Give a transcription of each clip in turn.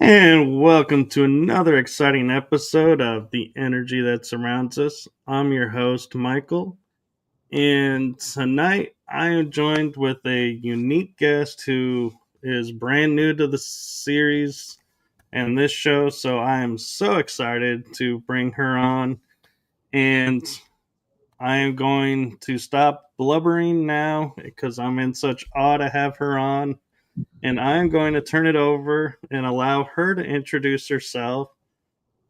And welcome to another exciting episode of The Energy That Surrounds Us. I'm your host, Michael, and tonight I am joined with a unique guest who is brand new to the series and this show, so I am so excited to bring her on. And I am going to stop blubbering now because I'm in such awe to have her on. And I'm going to turn it over and allow her to introduce herself.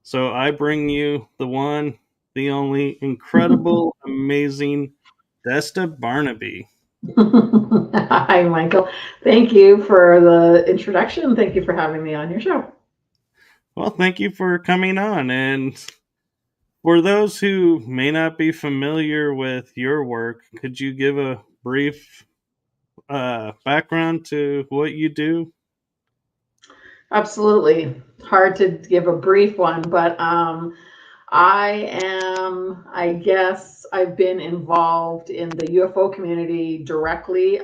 So I bring you the one, the only incredible, amazing Desta Barnabe. Hi, Michael. Thank you for the introduction. Thank you for having me on your show. Well, thank you for coming on. And for those who may not be familiar with your work, could you give a brief background to what you do? Absolutely. Hard to give a brief one, but I guess, I've been involved in the UFO community directly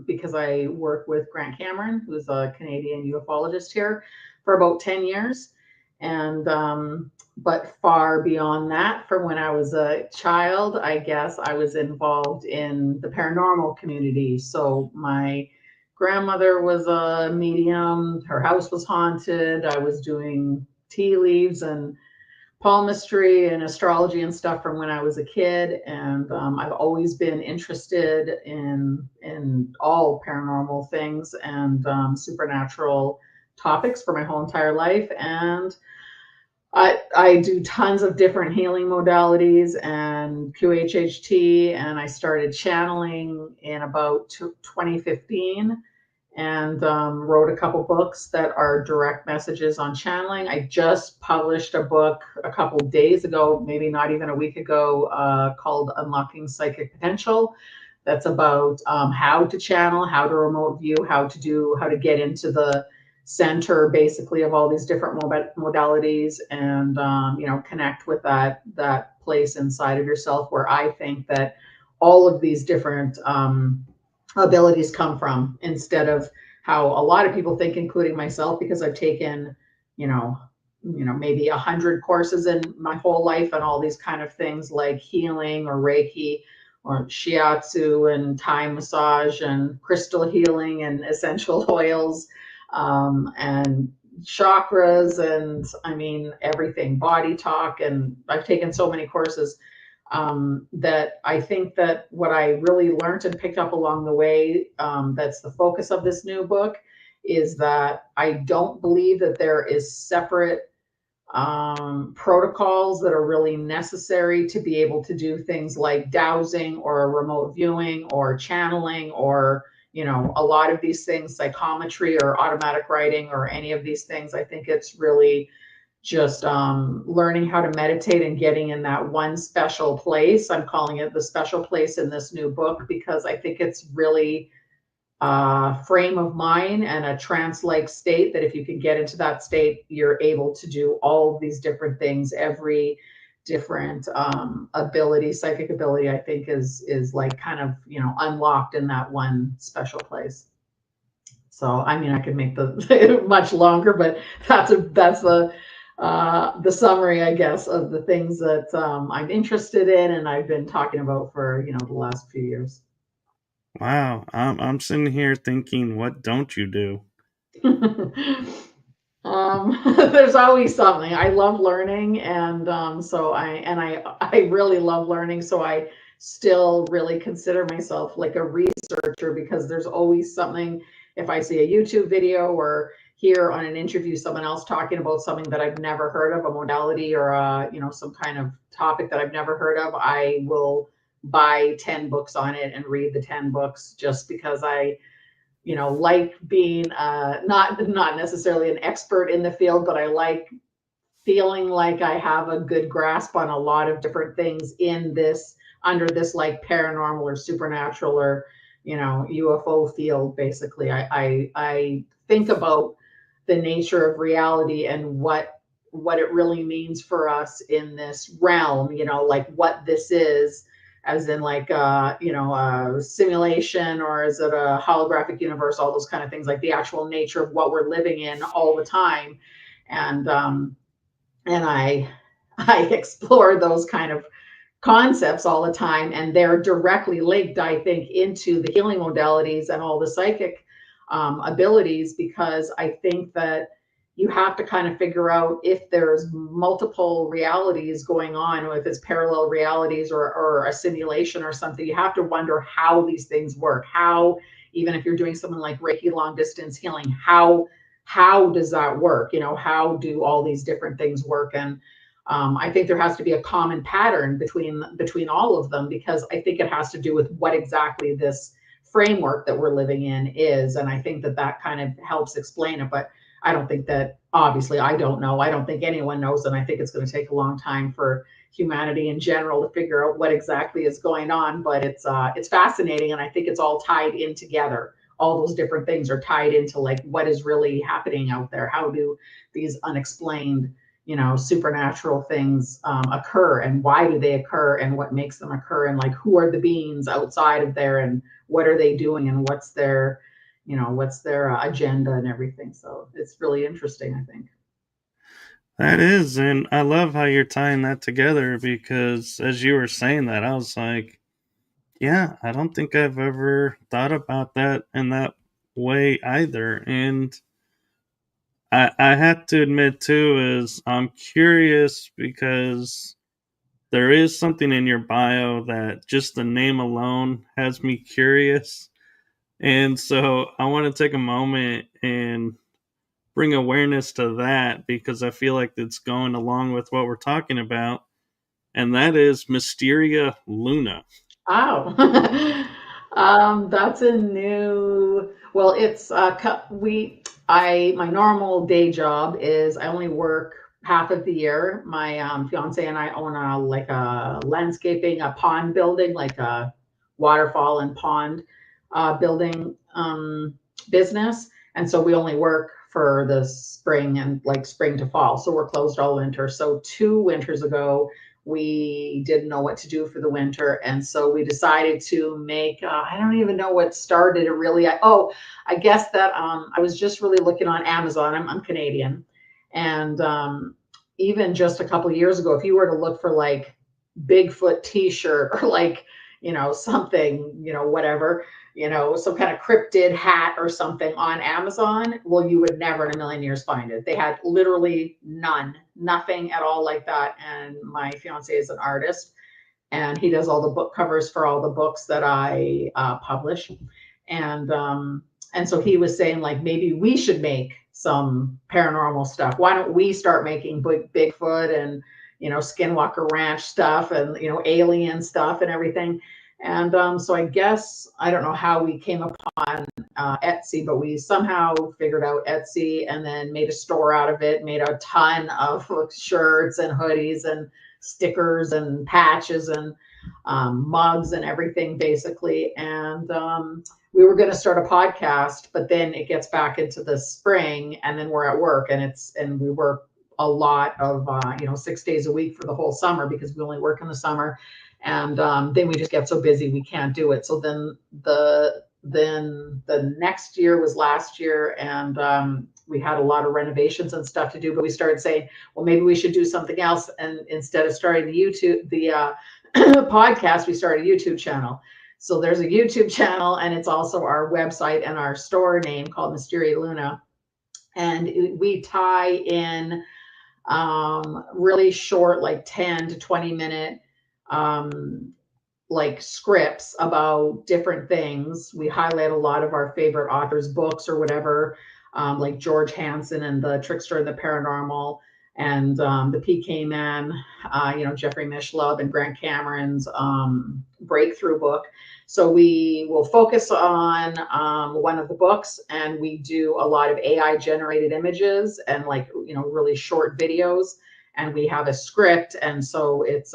because I work with Grant Cameron, who's a Canadian ufologist here, for about 10 years. And, but far beyond that, from when I was a child, I guess I was involved in the paranormal community. So my grandmother was a medium, her house was haunted. I was doing tea leaves and palmistry and astrology and stuff from when I was a kid, and I've always been interested in all paranormal things and supernatural topics for my whole entire life. And I do tons of different healing modalities and QHHT, and I started channeling in about 2015 and wrote a couple books that are direct messages on channeling. I just published a book a couple days ago, maybe not even a week ago, called Unlocking Psychic Potential. That's about how to channel, how to remote view, how to get into the center basically of all these different modalities, and connect with that place inside of yourself where I think that all of these different abilities come from, instead of how a lot of people think, including myself, because I've taken, you know, maybe 100 courses in my whole life and all these kind of things like healing or Reiki or shiatsu and Thai massage and crystal healing and essential oils, and chakras, and I mean everything, body talk, and I've taken so many courses that I think that what I really learned and picked up along the way, that's the focus of this new book, is that I don't believe that there is separate protocols that are really necessary to be able to do things like dowsing or remote viewing or channeling or a lot of these things, psychometry or automatic writing or any of these things. I think it's really just learning how to meditate and getting in that one special place. I'm calling it the special place in this new book because I think it's really frame of mind and a trance-like state, that if you can get into that state, you're able to do all of these different things. Every different ability, psychic ability, I think is like kind of unlocked in that one special place. So I mean, I could make the much longer, but that's the summary, I guess, of the things that I'm interested in and I've been talking about for the last few years. Wow, I'm sitting here thinking, what don't you do? There's always something. I love learning, and I really love learning. So I still really consider myself like a researcher, because there's always something. If I see a YouTube video or hear on an interview someone else talking about something that I've never heard of, a modality or some kind of topic that I've never heard of, I will buy 10 books on it and read the 10 books, just because I like being not necessarily an expert in the field, but I like feeling like I have a good grasp on a lot of different things in this, under this like paranormal or supernatural or UFO field. Basically, I think about the nature of reality and what it really means for us in this realm. Like what this is, as in like a simulation, or is it a holographic universe, all those kind of things, like the actual nature of what we're living in all the time. And um and i I explore those kind of concepts all the time, and they're directly linked, I think, into the healing modalities and all the psychic abilities, because I think that you have to kind of figure out if there's multiple realities going on, or if it's parallel realities, or a simulation or something. You have to wonder how these things work. How, even if you're doing something like Reiki long distance healing, how does that work? How do all these different things work? And I think there has to be a common pattern between all of them, because I think it has to do with what exactly this framework that we're living in is. And I think that kind of helps explain it. But I don't think that, obviously, I don't know. I don't think anyone knows. And I think it's going to take a long time for humanity in general to figure out what exactly is going on. But it's fascinating. And I think it's all tied in together. All those different things are tied into like what is really happening out there. How do these unexplained supernatural things occur, and why do they occur, and what makes them occur, and like who are the beings outside of there, and what are they doing, and what's their agenda and everything. So it's really interesting, I think. That is, and I love how you're tying that together because as you were saying that, I was like, yeah, I don't think I've ever thought about that in that way either. And I have to admit too is I'm curious because there is something in your bio that just the name alone has me curious. And so I want to take a moment and bring awareness to that because I feel like it's going along with what we're talking about. And that is Mysteria Luna. Oh, that's a new. Well, it's my normal day job is I only work half of the year. My fiance and I own a landscaping, a pond building, like a waterfall and pond building business, and so we only work for the spring and like spring to fall. So we're closed all winter. So 2 winters ago, we didn't know what to do for the winter, and so we decided to make I don't even know what started it really. I guess that I was just really looking on Amazon. I'm Canadian, and even just a couple of years ago, if you were to look for like Bigfoot t-shirt, or like something, whatever, some kind of cryptid hat or something on Amazon, well, you would never in a million years find it. They had literally nothing at all like that. And my fiance is an artist, and he does all the book covers for all the books that I publish. And so he was saying, like, maybe we should make some paranormal stuff. Why don't we start making Bigfoot and Skinwalker Ranch stuff, and alien stuff and everything. And so I guess I don't know how we came upon Etsy, but we somehow figured out Etsy and then made a store out of it, made a ton of shirts and hoodies and stickers and patches and mugs and everything, basically. And we were going to start a podcast, but then it gets back into the spring, and then we're at work, and we work a lot of 6 days a week for the whole summer, because we only work in the summer. And then we just get so busy we can't do it. So then the next year was last year, and we had a lot of renovations and stuff to do. But we started saying, well, maybe we should do something else. And instead of starting the podcast, we started a YouTube channel. So there's a YouTube channel, and it's also our website and our store name called Mysteria Luna. And we tie in really short, like 10 to 20 minute like scripts about different things. We highlight a lot of our favorite authors' books or whatever, like George Hansen and The Trickster and the Paranormal, and The PK Man, Jeffrey Mishlove and Grant Cameron's breakthrough book. So we will focus on one of the books, and we do a lot of AI generated images and like really short videos, and we have a script. And so it's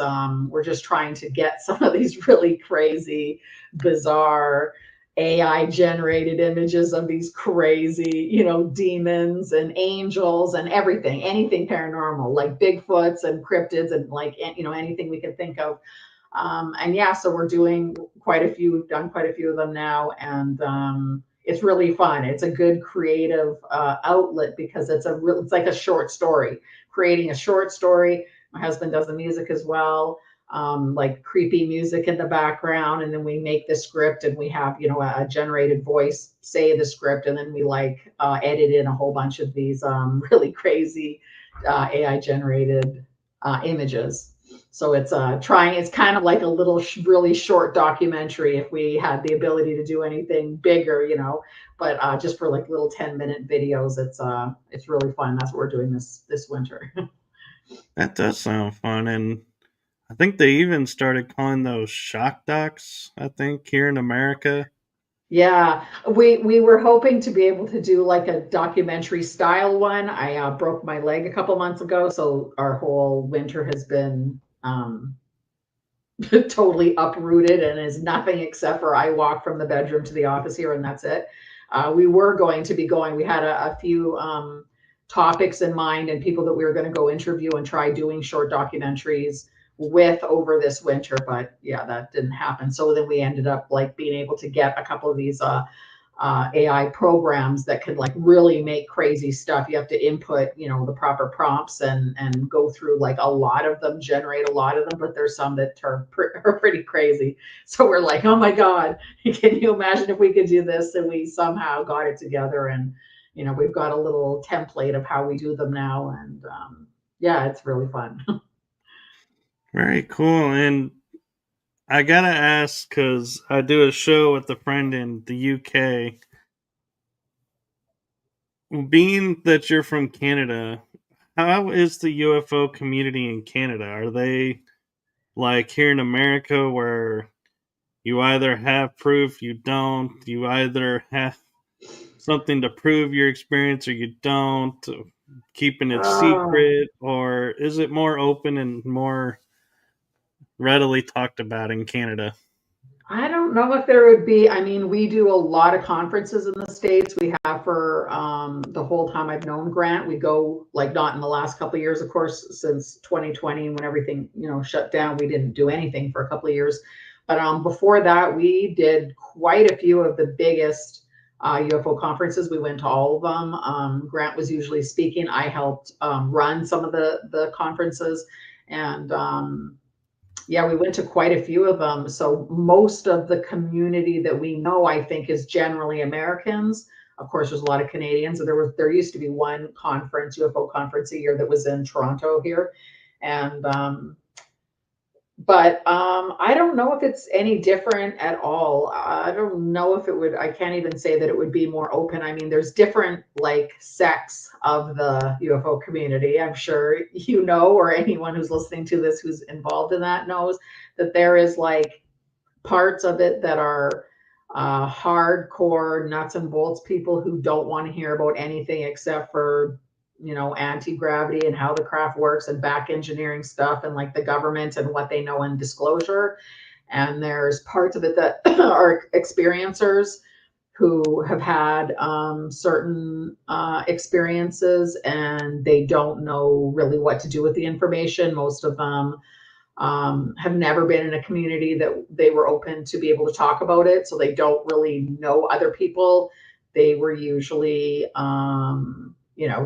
we're just trying to get some of these really crazy, bizarre AI generated images of these crazy, demons and angels and everything, anything paranormal, like Bigfoots and cryptids and like anything we can think of. And yeah, so we're doing quite a few, we've done quite a few of them now. And it's really fun. It's a good creative outlet because it's like a short story, creating a short story. My husband does the music as well, like creepy music in the background. And then we make the script and we have, a generated voice say the script. And then we edit in a whole bunch of these really crazy AI generated images. So it's kind of like a little really short documentary if we had the ability to do anything bigger, but just for like little 10-minute videos, it's really fun. That's what we're doing this winter. That does sound fun, and I think they even started calling those shock docs. I think here in America. Yeah, we were hoping to be able to do like a documentary style one. I broke my leg a couple months ago, so our whole winter has been totally uprooted and is nothing except for I walk from the bedroom to the office here and that's it. We were going to be going. We had a few topics in mind and people that we were going to go interview and try doing short documentaries with over this winter, but yeah, that didn't happen. So then we ended up like being able to get a couple of these AI programs that could like really make crazy stuff. You have to input, the proper prompts and go through like a lot of them, generate a lot of them, but there's some that are pretty crazy. So we're like, oh my God, can you imagine if we could do this? And we somehow got it together and, we've got a little template of how we do them now. And yeah, it's really fun. Very cool. And I gotta ask because I do a show with a friend in the UK. Being that you're from Canada, how is the UFO community in Canada? Are they like here in America where you either have proof, you don't, you either have something to prove your experience or you don't, keeping it Oh, secret, or is it more open and more readily talked about in Canada? I don't know if there would be. I mean, we do a lot of conferences in the States. We have for the whole time I've known Grant. We go like not in the last couple of years, of course, since 2020 when everything, shut down. We didn't do anything for a couple of years. But before that, we did quite a few of the biggest UFO conferences. We went to all of them. Grant was usually speaking. I helped run some of the conferences. And yeah, we went to quite a few of them. So most of the community that we know, I think, is generally Americans. Of course, there's a lot of Canadians. There used to be one conference, UFO conference a year that was in Toronto here, and but I don't know if it's any different at all. I don't know if it would. I can't even say that it would be more open. I mean, there's different like sects of the UFO community. I'm sure or anyone who's listening to this who's involved in that knows that there is like parts of it that are hardcore nuts and bolts people who don't want to hear about anything except for anti-gravity and how the craft works and back engineering stuff and like the government and what they know in disclosure. And there's parts of it that are experiencers who have had certain experiences and they don't know really what to do with the information. Most of them have never been in a community that they were open to be able to talk about it. So they don't really know other people. They were usually,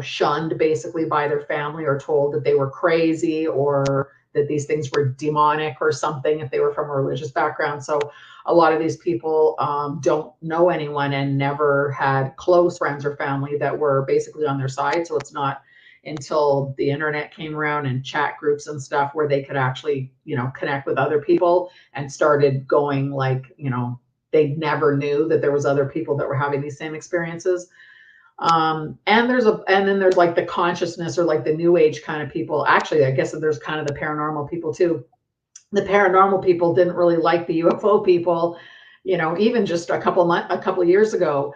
shunned basically by their family or told that they were crazy or that these things were demonic or something if they were from a religious background. So a lot of these people don't know anyone and never had close friends or family that were basically on their side. So it's not until the internet came around and chat groups and stuff where they could actually, connect with other people and started going like, they never knew that there was other people that were having these same experiences. And then there's like the consciousness or like the new age kind of people. Actually, I guess there's kind of the paranormal people too. The paranormal people didn't really like the UFO people, even just a couple of years ago,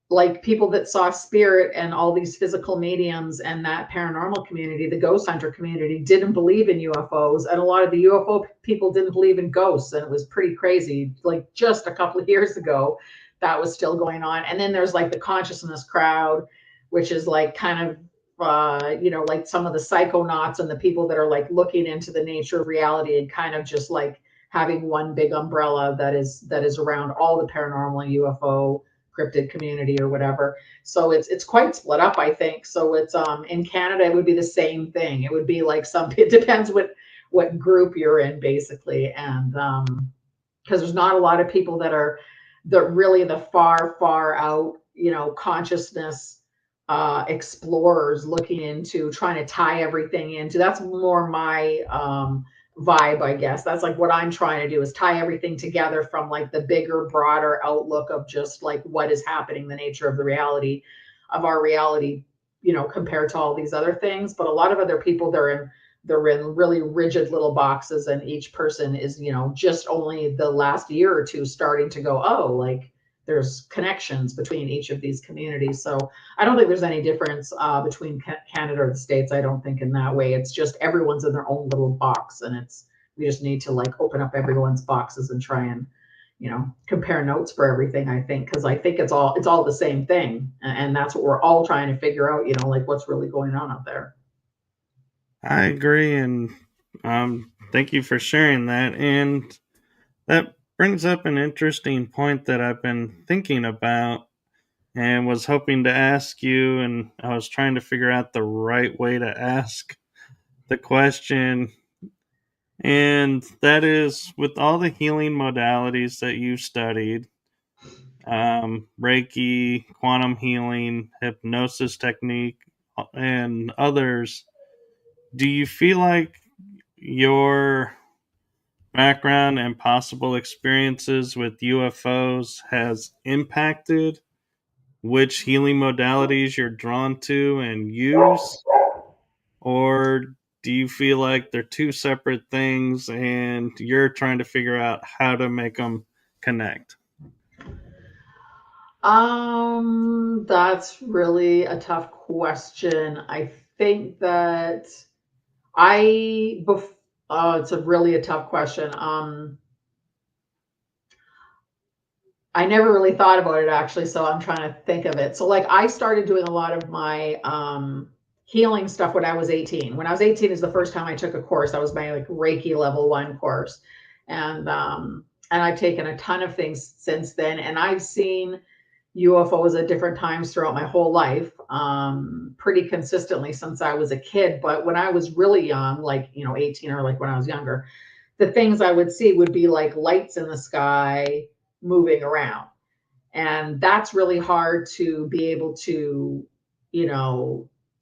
like people that saw spirit and all these physical mediums and that paranormal community, the ghost hunter community, didn't believe in UFOs. And a lot of the UFO people didn't believe in ghosts. And it was pretty crazy. Like just a couple of years ago, that was still going on. And then there's like the consciousness crowd, which is like kind of, like some of the psychonauts and the people that are like looking into the nature of reality and kind of just like having one big umbrella that is around all the paranormal UFO cryptid community or whatever. So it's quite split up, I think. So it's in Canada it would be the same thing. It would be like it depends what group you're in basically, and because there's not a lot of people that are really the far out, consciousness explorers looking into trying to tie everything into. That's more my vibe, I guess. That's like what I'm trying to do, is tie everything together from like the bigger, broader outlook of just like what is happening, the nature of the reality of our reality, compared to all these other things. But a lot of other people, they're in really rigid little boxes, and each person is, just only the last year or two starting to go, oh, like there's connections between each of these communities. So I don't think there's any difference between Canada or the States. I don't think in that way. It's just everyone's in their own little box, and we just need to like open up everyone's boxes and try and compare notes for everything. I think, because I think it's all the same thing, and that's what we're all trying to figure out. Like what's really going on out there. I agree, and thank you for sharing that. And that brings up an interesting point that I've been thinking about and was hoping to ask you, and I was trying to figure out the right way to ask the question. And that is, with all the healing modalities that you've studied, Reiki, quantum healing, hypnosis technique, and others, do you feel like your background and possible experiences with UFOs has impacted which healing modalities you're drawn to and use? Or do you feel like they're two separate things and you're trying to figure out how to make them connect? That's really a tough question. I think that I, it's a tough question. I never really thought about it actually, so I'm trying to think of it. So like I started doing a lot of my healing stuff when I was 18. When I was 18 is the first time I took a course. That was my like Reiki level 1 course. And I've taken a ton of things since then, and I've seen UFOs at different times throughout my whole life, pretty consistently since I was a kid. But when I was really young, like 18, or like when I was younger, the things I would see would be like lights in the sky moving around. And that's really hard to be able to,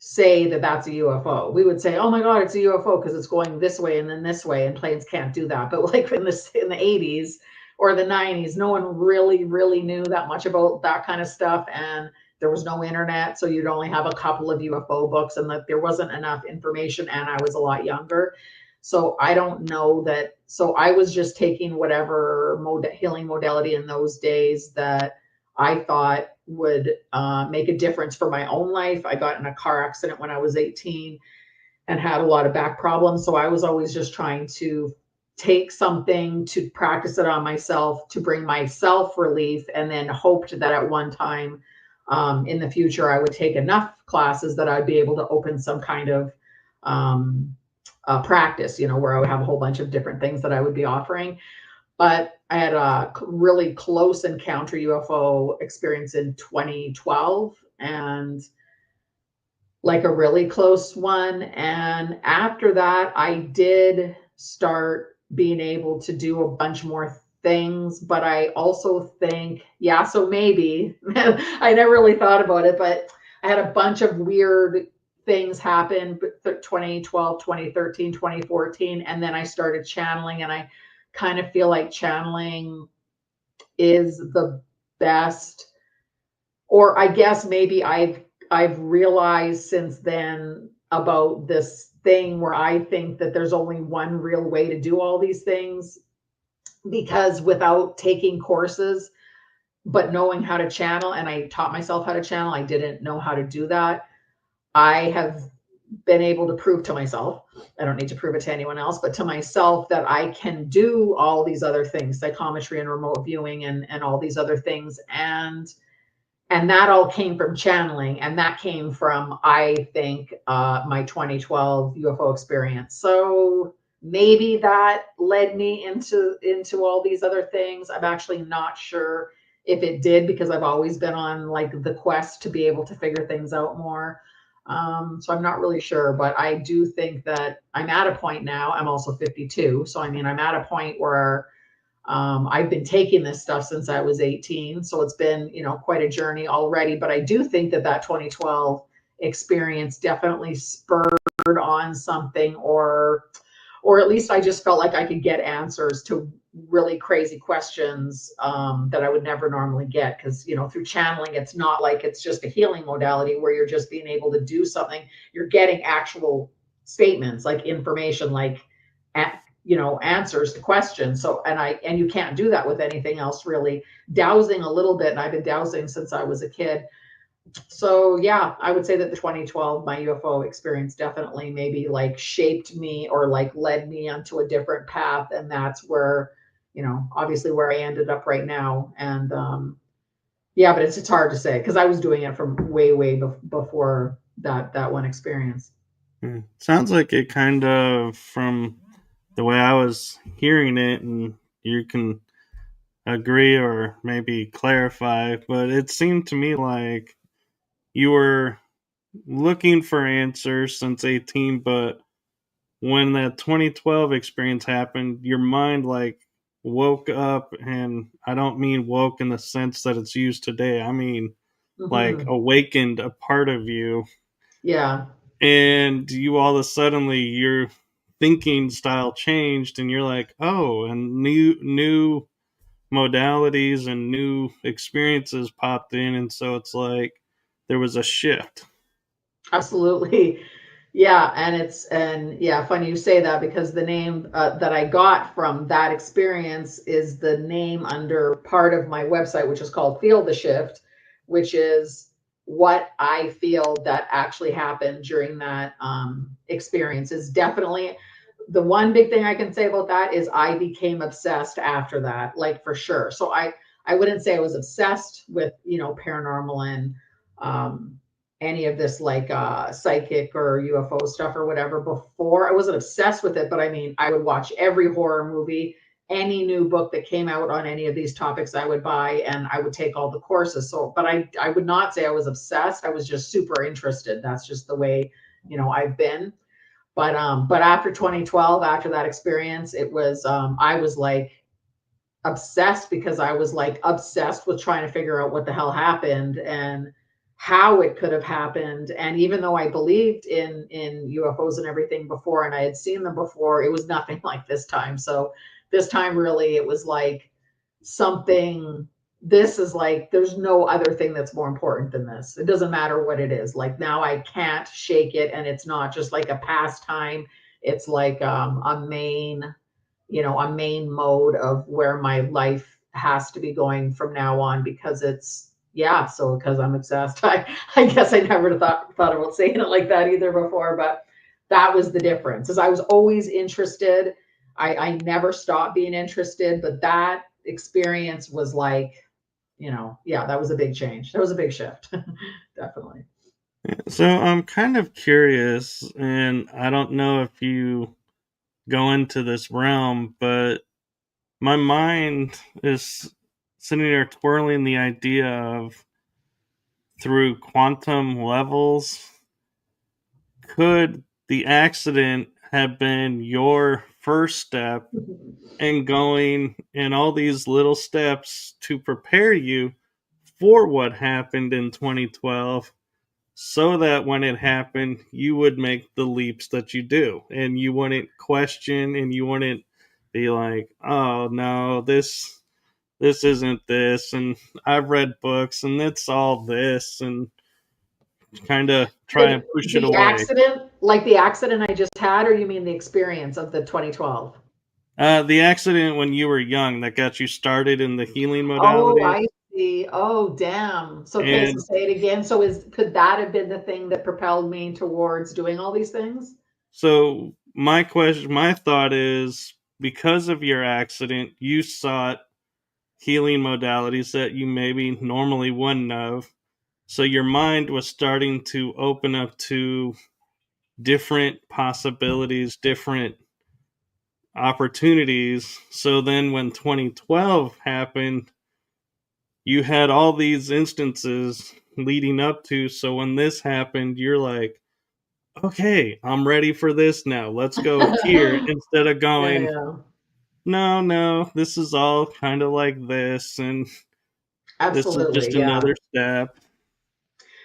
say that that's a UFO. We would say, oh my God, it's a UFO because it's going this way and then this way, and planes can't do that. But like in the 80s or the 90s, no one really knew that much about that kind of stuff. And there was no internet. So you'd only have a couple of UFO books, and that there wasn't enough information. And I was a lot younger. So I don't know that. So I was just taking whatever healing modality in those days that I thought would make a difference for my own life. I got in a car accident when I was 18 and had a lot of back problems. So I was always just trying to take something to practice it on myself to bring myself relief, and then hoped that at one time in the future I would take enough classes that I'd be able to open some kind of practice, where I would have a whole bunch of different things that I would be offering. But I had a really close encounter UFO experience in 2012, and like a really close one. And after that, I did start being able to do a bunch more things. But I also think, yeah, so maybe I never really thought about it, but I had a bunch of weird things happen 2012, 2013, 2014. And then I started channeling, and I kind of feel like channeling is the best, or I guess maybe I've realized since then about this thing where I think that there's only one real way to do all these things, because without taking courses but knowing how to channel, and I taught myself how to channel, I didn't know how to do that. I have been able to prove to myself, I don't need to prove it to anyone else, but to myself, that I can do all these other things, psychometry and remote viewing and all these other things. And that all came from channeling, and that came from, I think, my 2012 UFO experience. So maybe that led me into all these other things. I'm actually not sure if it did, because I've always been on like the quest to be able to figure things out more. So I'm not really sure, but I do think that I'm at a point now. I'm also 52, so I mean, I'm at a point where I've been taking this stuff since I was 18, so it's been, quite a journey already. But I do think that that 2012 experience definitely spurred on something, or at least I just felt like I could get answers to really crazy questions that I would never normally get. Because, through channeling, it's not like it's just a healing modality where you're just being able to do something. You're getting actual statements, like information, like, answers to questions. So, and you can't do that with anything else really. Dowsing a little bit, and I've been dowsing since I was a kid. So yeah, I would say that the 2012, my UFO experience definitely maybe like shaped me or like led me onto a different path. And that's where, obviously where I ended up right now. And yeah, but it's hard to say because I was doing it from way before that one experience. Sounds like it kind of, from the way I was hearing it, and you can agree or maybe clarify, but it seemed to me like you were looking for answers since 18, but when that 2012 experience happened, your mind like woke up, and I don't mean woke in the sense that it's used today. I mean like Hmm. awakened a part of you, Yeah, and you all of a suddenly your thinking style changed, and you're like, oh, and new modalities and new experiences popped in, and so it's like there was a shift. absolutely. Yeah, and yeah, funny you say that because the name that I got from that experience is the name under part of my website, which is called Feel the Shift, which is what I feel that actually happened during that experience. Is definitely the one big thing I can say about that is I became obsessed after that, like for sure. So I wouldn't say I was obsessed with paranormal and um, any of this like psychic or UFO stuff or whatever before. I wasn't obsessed with it, but I mean, I would watch every horror movie, any new book that came out on any of these topics I would buy, and I would take all the courses. So, but I would not say I was obsessed. I was just super interested. That's just the way, I've been. But after 2012, after that experience, it was I was like obsessed because I was like obsessed with trying to figure out what the hell happened and how it could have happened. And even though I believed in UFOs and everything before, and I had seen them before, it was nothing like this time. So this time, really, it was like something. This is like there's no other thing that's more important than this. It doesn't matter what it is. Like now, I can't shake it, and it's not just like a pastime. It's like a main mode of where my life has to be going from now on because it's yeah, so because I'm obsessed. I guess I never thought about saying it like that either before, but that was the difference. Is I was always interested. I never stopped being interested, but that experience was like, yeah, that was a big change. That was a big shift. Definitely. So I'm kind of curious, and I don't know if you go into this realm, but my mind is sitting there twirling the idea of, through quantum levels, could the accident have been your first step, and going in all these little steps to prepare you for what happened in 2012, so that when it happened, you would make the leaps that you do, and you wouldn't question, and you wouldn't be like, oh no, this isn't this, and I've read books and it's all this, and kind of try and push it The away. accident, like the accident I just had, or you mean the experience of the 2012? The accident when you were young that got you started in the healing Oh, modalities. I see. Oh, damn. So, okay, so And say it again. So could that have been the thing that propelled me towards doing all these things? so my thought is, because of your accident, you sought healing modalities that you maybe normally wouldn't have. So your mind was starting to open up to different possibilities, different opportunities. So then when 2012 happened, you had all these instances leading up to. So when this happened, you're like, okay, I'm ready for this now. Let's go here instead of Yeah, going, yeah. no, no, this is all kind of like this, and this is Absolutely, just yeah. another step.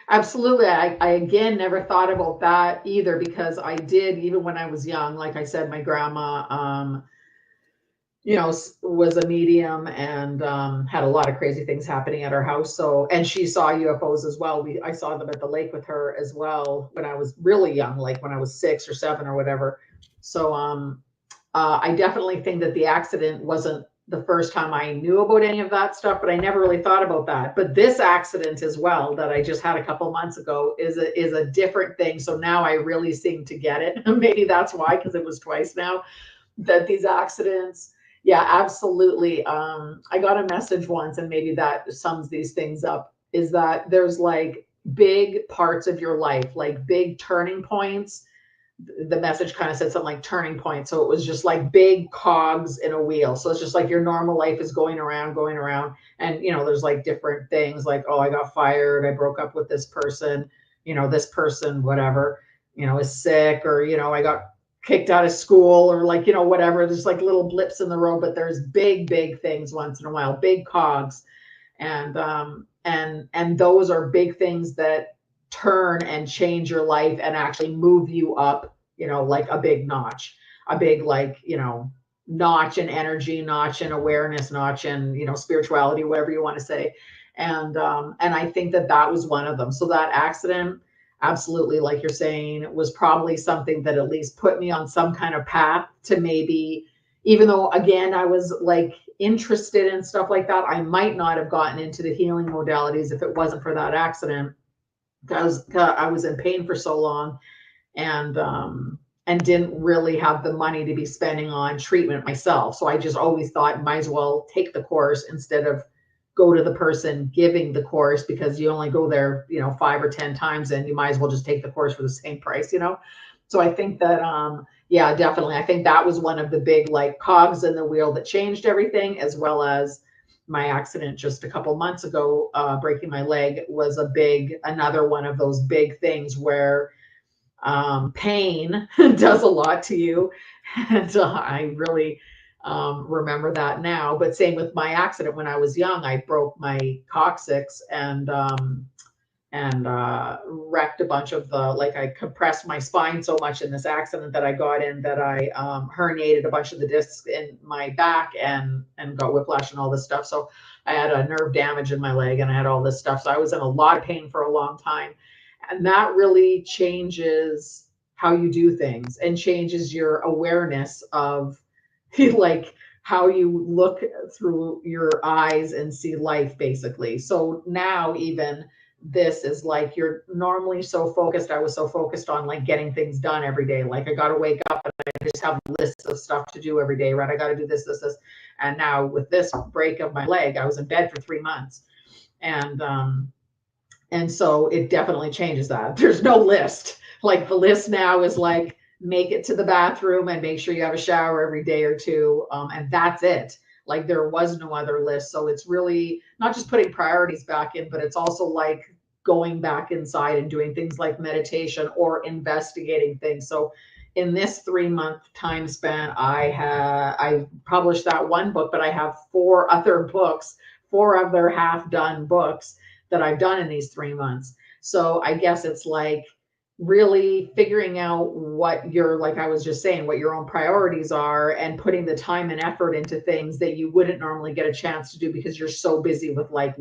Absolutely. I again never thought about that either because I did, even when I was young, like I said, my grandma, was a medium and had a lot of crazy things happening at her house. So, and she saw UFOs as well. I saw them at the lake with her as well when I was really young, like when I was 6 or 7 or whatever. So, I definitely think that the accident wasn't the first time I knew about any of that stuff, but I never really thought about that. But this accident as well that I just had a couple months ago is a different thing. So now I really seem to get it. Maybe that's why, because it was twice now that these accidents. Yeah, absolutely. I got a message once, and maybe that sums these things up, is that there's like big parts of your life, like big turning points. The message kind of said something like turning point. So it was just like big cogs in a wheel. So it's just like your normal life is going around, going around. And, there's like different things like, oh, I got fired. I broke up with this person, this person, whatever, is sick, or, I got kicked out of school, or like, whatever. There's like little blips in the road, but there's big, big things once in a while, big cogs. And those are big things that turn and change your life and actually move you up, like a big notch, a big, like, notch in energy, notch in awareness, notch in, spirituality, whatever you want to say. And I think that that was one of them. So that accident, absolutely, like you're saying, was probably something that at least put me on some kind of path to maybe, even though again I was like interested in stuff like that, I might not have gotten into the healing modalities if it wasn't for that accident, because I was in pain for so long, and didn't really have the money to be spending on treatment myself. So I just always thought might as well take the course instead of go to the person giving the course, because you only go there, 5 or 10 times, and you might as well just take the course for the same price. So I think that, yeah, definitely. I think that was one of the big like cogs in the wheel that changed everything, as well as my accident just a couple months ago, breaking my leg, was another one of those big things where pain does a lot to you. And I really remember that now. But same with my accident when I was young, I broke my coccyx and wrecked a bunch of like I compressed my spine so much in this accident that I got in, that I herniated a bunch of the discs in my back and got whiplash and all this stuff. So I had a nerve damage in my leg, and I had all this stuff. So I was in a lot of pain for a long time. And that really changes how you do things and changes your awareness of like how you look through your eyes and see life, basically. So now even this is like, you're normally so focused. I was so focused on like getting things done every day. Like I got to wake up and I just have lists of stuff to do every day, right? I got to do this, this, this. And now with this break of my leg, I was in bed for 3 months. And so it definitely changes that. There's no list. Like the list now is like, make it to the bathroom and make sure you have a shower every day or two. And that's it. Like there was no other list. So it's really not just putting priorities back in, but it's also like going back inside and doing things like meditation or investigating things. So in this 3 month time span, I published that one book, but I have 4 other books, 4 other half done books that I've done in these 3 months. So I guess it's like really figuring out what your, like I was just saying, what your own priorities are, and putting the time and effort into things that you wouldn't normally get a chance to do because you're so busy with like,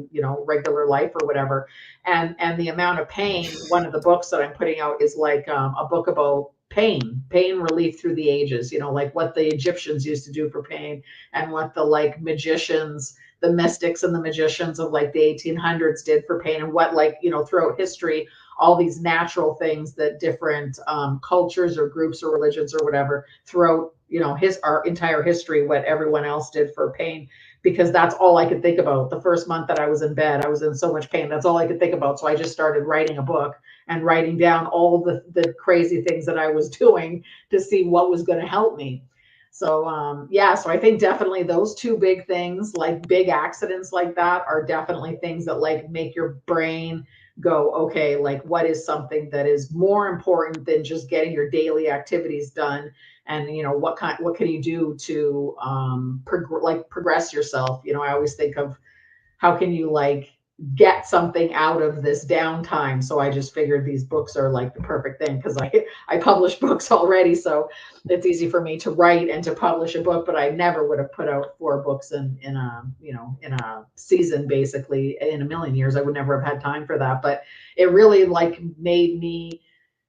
regular life or whatever. And the amount of pain, one of the books that I'm putting out is like a book about pain relief through the ages, like what the Egyptians used to do for pain, and what the like magicians, the mystics and the magicians of like the 1800s did for pain, and what, like, throughout history, all these natural things that different cultures or groups or religions or whatever throughout, our entire history, what everyone else did for pain. Because that's all I could think about. The first month that I was in bed, I was in so much pain. That's all I could think about. So I just started writing a book and writing down all the crazy things that I was doing to see what was going to help me. So yeah, so I think definitely those two big things, like big accidents like that, are definitely things that like make your brain go, okay, like what is something that is more important than just getting your daily activities done, and what can you do to progress yourself. I always think of how can you like get something out of this downtime. So I just figured these books are like the perfect thing, because I publish books already, so it's easy for me to write and to publish a book. But I never would have put out 4 books in a season. Basically, in a million years I would never have had time for that. But it really like made me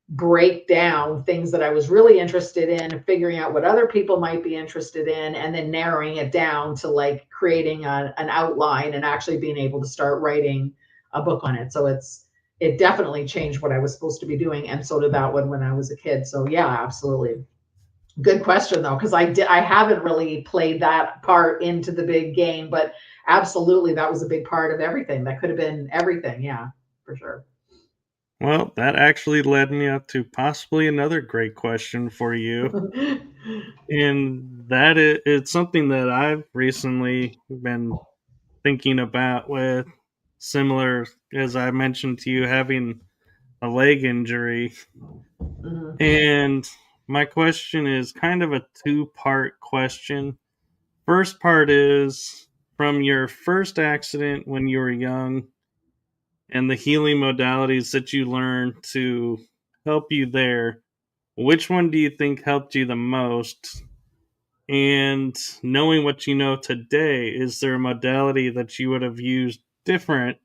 break down things that I was really interested in, figuring out what other people might be interested in, and then narrowing it down to like creating an outline and actually being able to start writing a book on it. So it definitely changed what I was supposed to be doing, and so did that one when I was a kid. So yeah, absolutely. Good question though, because I haven't really played that part into the big game, but absolutely that was a big part of everything. That could have been everything. Yeah, for sure. Well, that actually led me up to possibly another great question for you. And that it's something that I've recently been thinking about, with similar, as I mentioned to you, having a leg injury. Mhm. And my question is kind of a two-part question. First part is, from your first accident when you were young and the healing modalities that you learned to help you there, which one do you think helped you the most? And knowing what you know today, is there a modality that you would have used different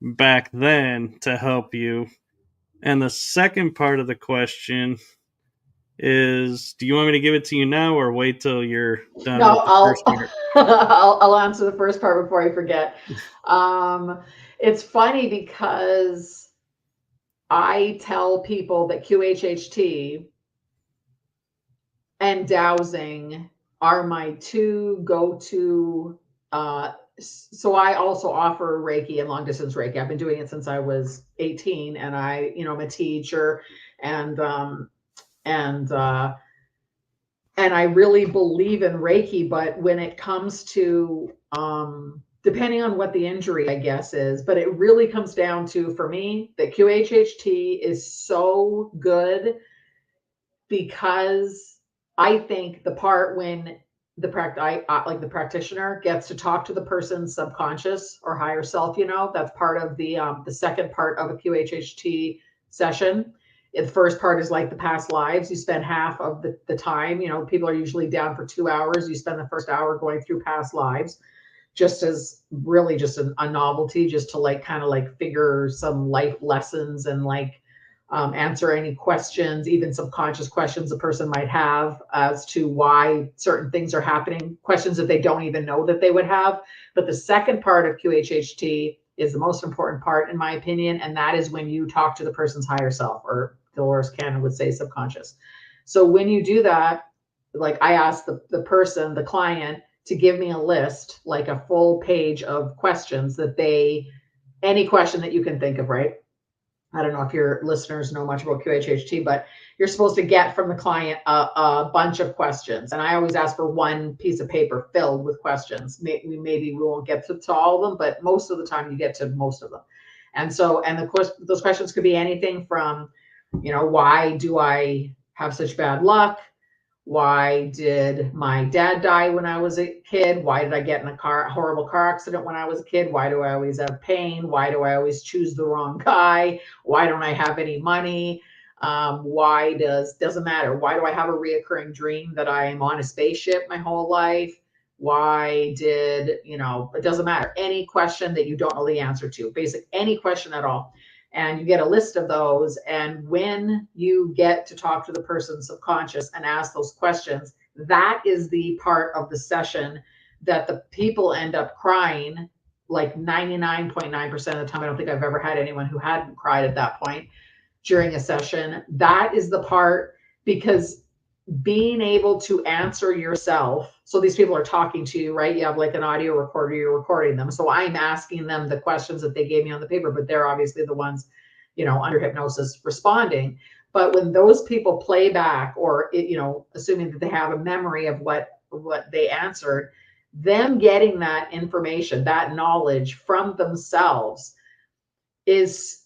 back then to help you? And the second part of the question is, do you want me to give it to you now or wait till you're done No, with the I'll first part? I'll answer the first part before I forget. Um, it's funny because I tell people that QHHT and dowsing are my two go-to. So I also offer Reiki and long distance Reiki. I've been doing it since I was 18, and I'm a teacher, and and uh, and I really believe in Reiki. But when it comes to depending on what the injury, I guess, is, but it really comes down to, for me, that QHHT is so good, because I think the part when like the practitioner gets to talk to the person's subconscious or higher self, that's part of the second part of a QHHT session. The first part is like the past lives. You spend half of the time, people are usually down for 2 hours. You spend the first hour going through past lives, just as really just a novelty, just to like kind of like figure some life lessons, and like answer any questions, even subconscious questions a person might have as to why certain things are happening, questions that they don't even know that they would have. But the second part of QHHT is the most important part, in my opinion, and that is when you talk to the person's higher self, or Dolores Cannon would say subconscious. So when you do that, like I ask the person, the client, to give me a list, like a full page of questions any question that you can think of, right? I don't know if your listeners know much about QHHT, but you're supposed to get from the client a bunch of questions. And I always ask for one piece of paper filled with questions. Maybe we won't get to all of them, but most of the time you get to most of them. And of course, those questions could be anything from, why do I have such bad luck? Why did my dad die when I was a kid? Why did I get in a horrible car accident when I was a kid? Why do I always have pain? Why do I always choose the wrong guy? Why don't I have any money? Why doesn't matter. Why do I have a reoccurring dream that I am on a spaceship my whole life? Why it doesn't matter. Any question that you don't know the answer to, any question at all. And you get a list of those. And when you get to talk to the person's subconscious and ask those questions, that is the part of the session that the people end up crying, like 99.9% of the time. I don't think I've ever had anyone who hadn't cried at that point during a session. That is the part, because being able to answer yourself. So these people are talking to you, right? You have like an audio recorder, you're recording them. So I'm asking them the questions that they gave me on the paper, but they're obviously the ones, under hypnosis responding. But when those people play back, or assuming that they have a memory of what they answered, them getting that information, that knowledge from themselves is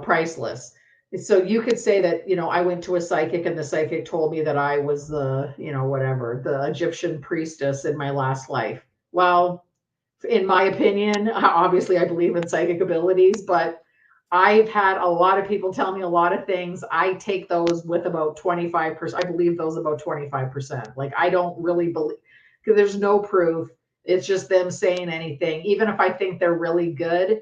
priceless. So you could say that, I went to a psychic and the psychic told me that I was the, whatever, the Egyptian priestess in my last life. Well, in my opinion, obviously I believe in psychic abilities, but I've had a lot of people tell me a lot of things. I take those with about 25%. I believe those about 25%. Like, I don't really believe, because there's no proof. It's just them saying anything. Even if I think they're really good,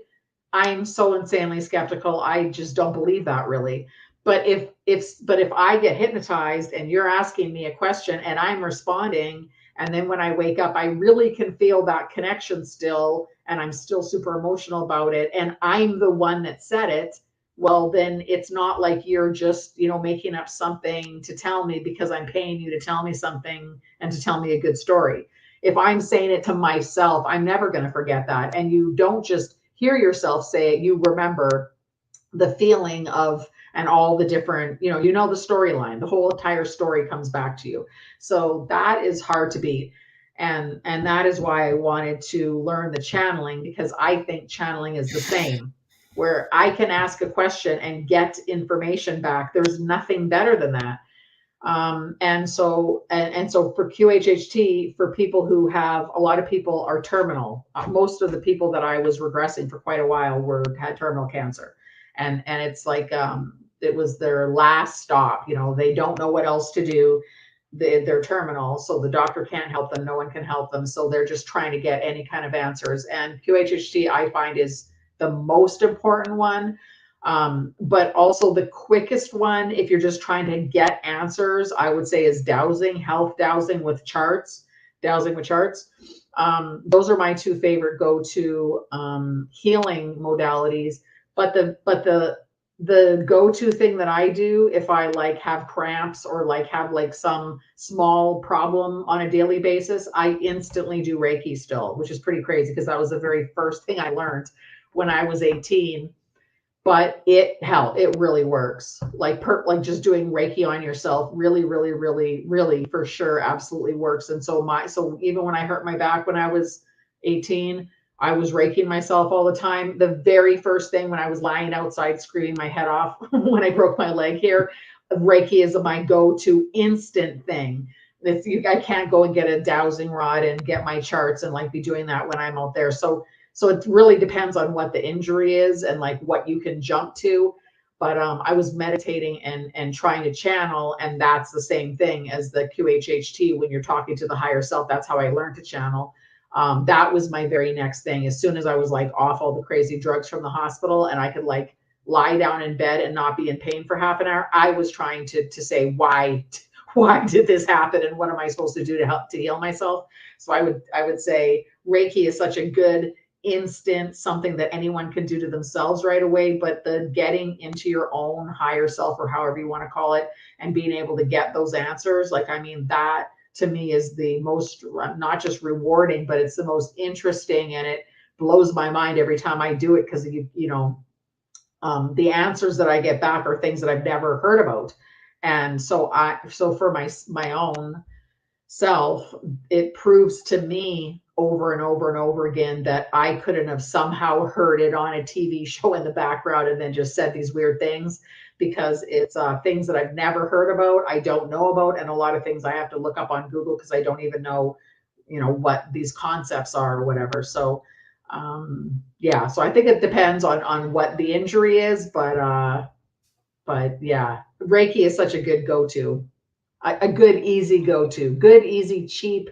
I'm so insanely skeptical. I just don't believe that, really. But if I get hypnotized and you're asking me a question and I'm responding, and then when I wake up, I really can feel that connection still, and I'm still super emotional about it, and I'm the one that said it, well, then it's not like you're just, making up something to tell me because I'm paying you to tell me something and to tell me a good story. If I'm saying it to myself, I'm never going to forget that. And you don't just hear yourself say it, you remember the feeling of, and all the different, the storyline, the whole entire story comes back to you. So that is hard to beat. And that is why I wanted to learn the channeling, because I think channeling is the same, where I can ask a question and get information back. There's nothing better than that. And so for QHHT, for people who have, a lot of people are terminal. Most of the people that I was regressing for quite a while had terminal cancer, and it's like, it was their last stop. They don't know what else to do. They're terminal, so the doctor can't help them. No one can help them, so they're just trying to get any kind of answers. And QHHT, I find, is the most important one, but also the quickest one, if you're just trying to get answers, I would say, is dowsing, health dowsing with charts, dowsing with charts. Those are my two favorite go-to healing modalities. But the go-to thing that I do, if I like have cramps or like have like some small problem on a daily basis, I instantly do Reiki still, which is pretty crazy because that was the very first thing I learned when I was 18. But it really works. Like just doing Reiki on yourself really, really, really, really, for sure, absolutely works. And so even when I hurt my back when I was 18, I was Reikiing myself all the time. The very first thing, when I was lying outside screaming my head off when I broke my leg here, Reiki is my go-to instant thing. I can't go and get a dowsing rod and get my charts and like be doing that when I'm out there. So it really depends on what the injury is and like what you can jump to. But I was meditating and trying to channel, and that's the same thing as the QHHT. When you're talking to the higher self, that's how I learned to channel. That was my very next thing. As soon as I was like off all the crazy drugs from the hospital and I could like lie down in bed and not be in pain for half an hour, I was trying to say why did this happen and what am I supposed to do to help to heal myself. So I would say Reiki is such a good instant, something that anyone can do to themselves right away. But the getting into your own higher self, or however you want to call it, and being able to get those answers, like, I mean, that to me is the most, not just rewarding, but it's the most interesting, and it blows my mind every time I do it, because the answers that I get back are things that I've never heard about. And so for my own self, it proves to me over and over and over again that I couldn't have somehow heard it on a TV show in the background and then just said these weird things, because it's things that I've never heard about, I don't know about, and a lot of things I have to look up on Google because I don't even know, what these concepts are or whatever. So yeah, so I think it depends on what the injury is, but yeah, Reiki is such a good go-to, a good easy go-to, good easy cheap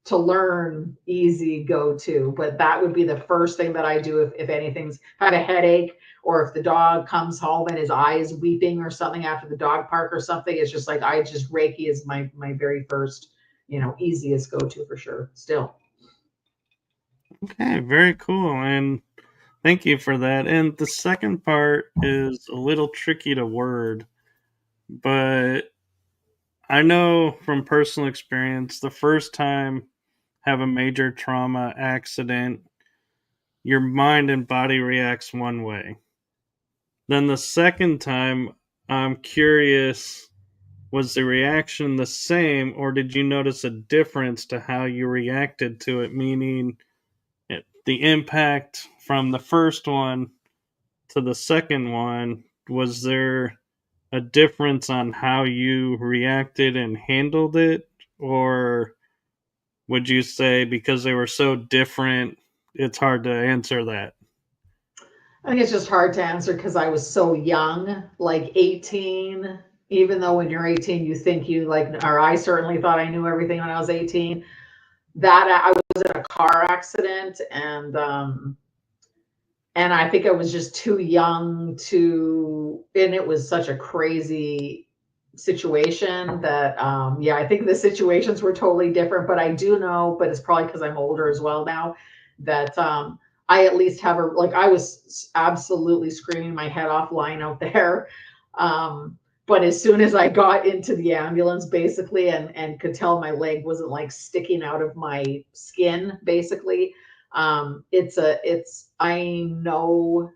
to learn, easy go-to. But that would be the first thing that I do if anything's had a headache, or if the dog comes home and his eye is weeping or something after the dog park or something. It's just like, Reiki is my very first, easiest go-to for sure still. Okay, very cool. And thank you for that. And the second part is a little tricky to word, but I know from personal experience, the first time have a major trauma accident, your mind and body reacts one way. Then the second time I'm curious, was the reaction the same, or did you notice a difference to how you reacted to it? Meaning, the impact from the first one to the second one, was there a difference on how you reacted and handled it? Or would you say because they were so different, it's hard to answer that? I think it's just hard to answer because I was so young, like 18. Even though when you're 18, you think you like, or I certainly thought I knew everything when I was 18. That I was in a car accident, and I think I was just too young to, and it was such a crazy situation that, yeah, I think the situations were totally different. But I do know, but it's probably because I'm older as well now, that I at least have a, like, I was absolutely screaming my head off lying out there. But as soon as I got into the ambulance, basically, and could tell my leg wasn't like sticking out of my skin, basically, it's I know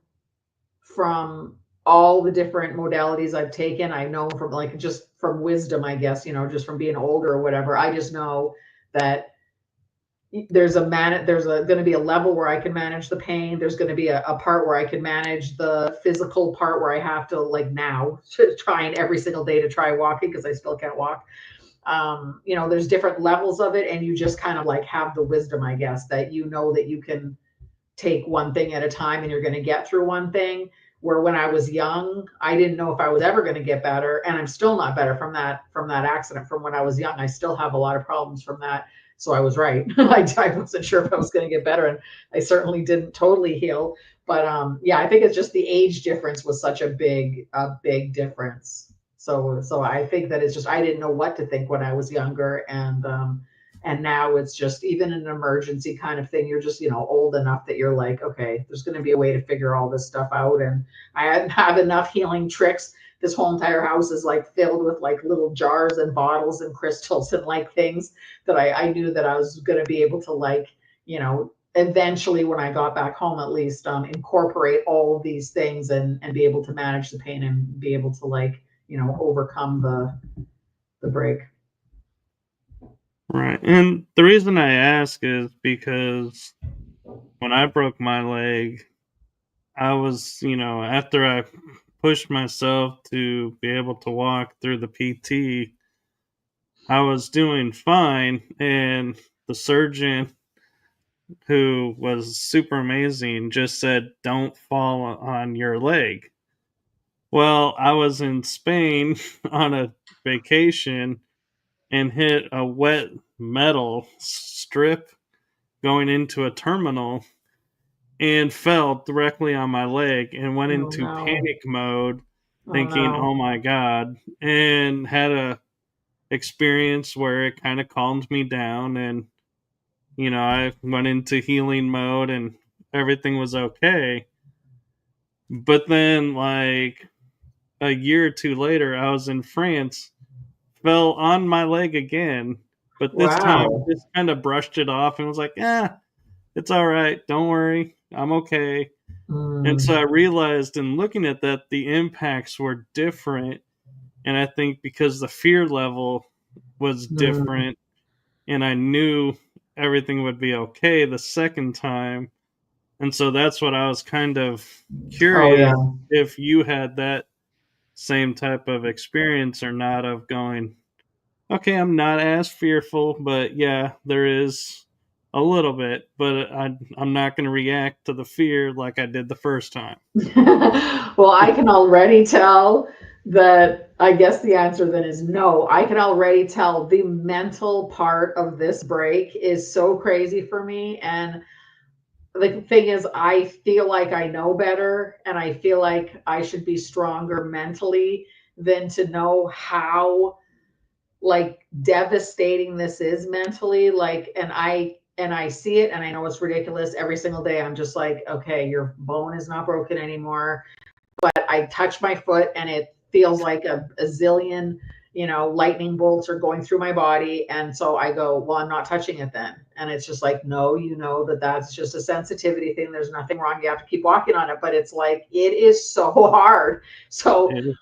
from all the different modalities I've taken, I know from, like, just from wisdom, I guess, just from being older or whatever, I just know that there's going to be a level where I can manage the pain. There's going to be a part where I can manage the physical part where I have to, like, now trying every single day to try walking because I still can't walk. There's different levels of it, and you just kind of like have the wisdom, I guess, that that you can take one thing at a time and you're going to get through one thing. Where when I was young, I didn't know if I was ever going to get better, and I'm still not better from that accident. From when I was young, I still have a lot of problems from that. So I was right. I wasn't sure if I was going to get better, and I certainly didn't totally heal. But yeah, I think it's just the age difference was such a big difference. So I think that it's just I didn't know what to think when I was younger, and now it's just, even an emergency kind of thing, you're just, old enough that you're like, okay, there's going to be a way to figure all this stuff out. And I have enough healing tricks. This whole entire house is like filled with like little jars and bottles and crystals and like things that I knew that I was going to be able to, like, eventually, when I got back home, at least, incorporate all of these things and be able to manage the pain and be able to, like, overcome the break. Right. And the reason I ask is because when I broke my leg, I was, after I pushed myself to be able to walk through the PT, I was doing fine. And the surgeon, who was super amazing, just said, "Don't fall on your leg." Well, I was in Spain on a vacation and hit a wet metal strip going into a terminal and fell directly on my leg and went Oh into no. panic mode Oh thinking, no. "Oh my god," and had a experience where it kind of calmed me down, and I went into healing mode and everything was okay. But then, like, a year or two later, I was in France, fell on my leg again, but this time Wow. just kind of brushed it off and was like, "Yeah, it's all right. Don't worry. I'm okay." And so I Mm, realized in looking at that, the impacts were different. And I think because the fear level was mm. different, and I knew everything would be okay the second time. And so that's what I was kind of Oh yeah. curious if you had that same type of experience or not, of going, okay, I'm not as fearful, but yeah, there is a little bit, but I'm not going to react to the fear like I did the first time. Well, I can already tell that, I guess the answer then is no. I can already tell the mental part of this break is so crazy for me. And the thing is, I feel like I know better, and I feel like I should be stronger mentally than to know how, like, devastating this is mentally. Like, and I see it, and I know it's ridiculous every single day. I'm just like, okay, your bone is not broken anymore. But I touch my foot and it feels like a zillion, lightning bolts are going through my body. And so I go, well, I'm not touching it then. And it's just like, no, that's just a sensitivity thing. There's nothing wrong. You have to keep walking on it. But it's like, it is so hard. So It is.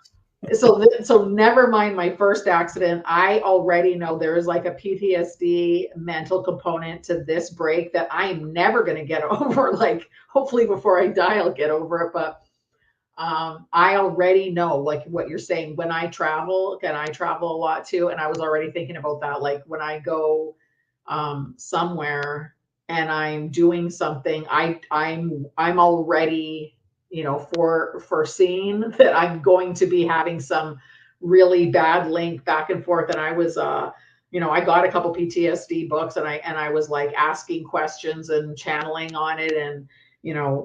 So never mind my first accident. I already know there is like a PTSD mental component to this break that I'm never going to get over. Like, hopefully before I die, I'll get over it. But I already know, like what you're saying, when I travel, and I travel a lot too, and I was already thinking about that. Like when I go somewhere and I'm doing something, I'm already, foreseeing that I'm going to be having some really bad link back and forth. And I was I got a couple PTSD books, and I was like asking questions and channeling on it, and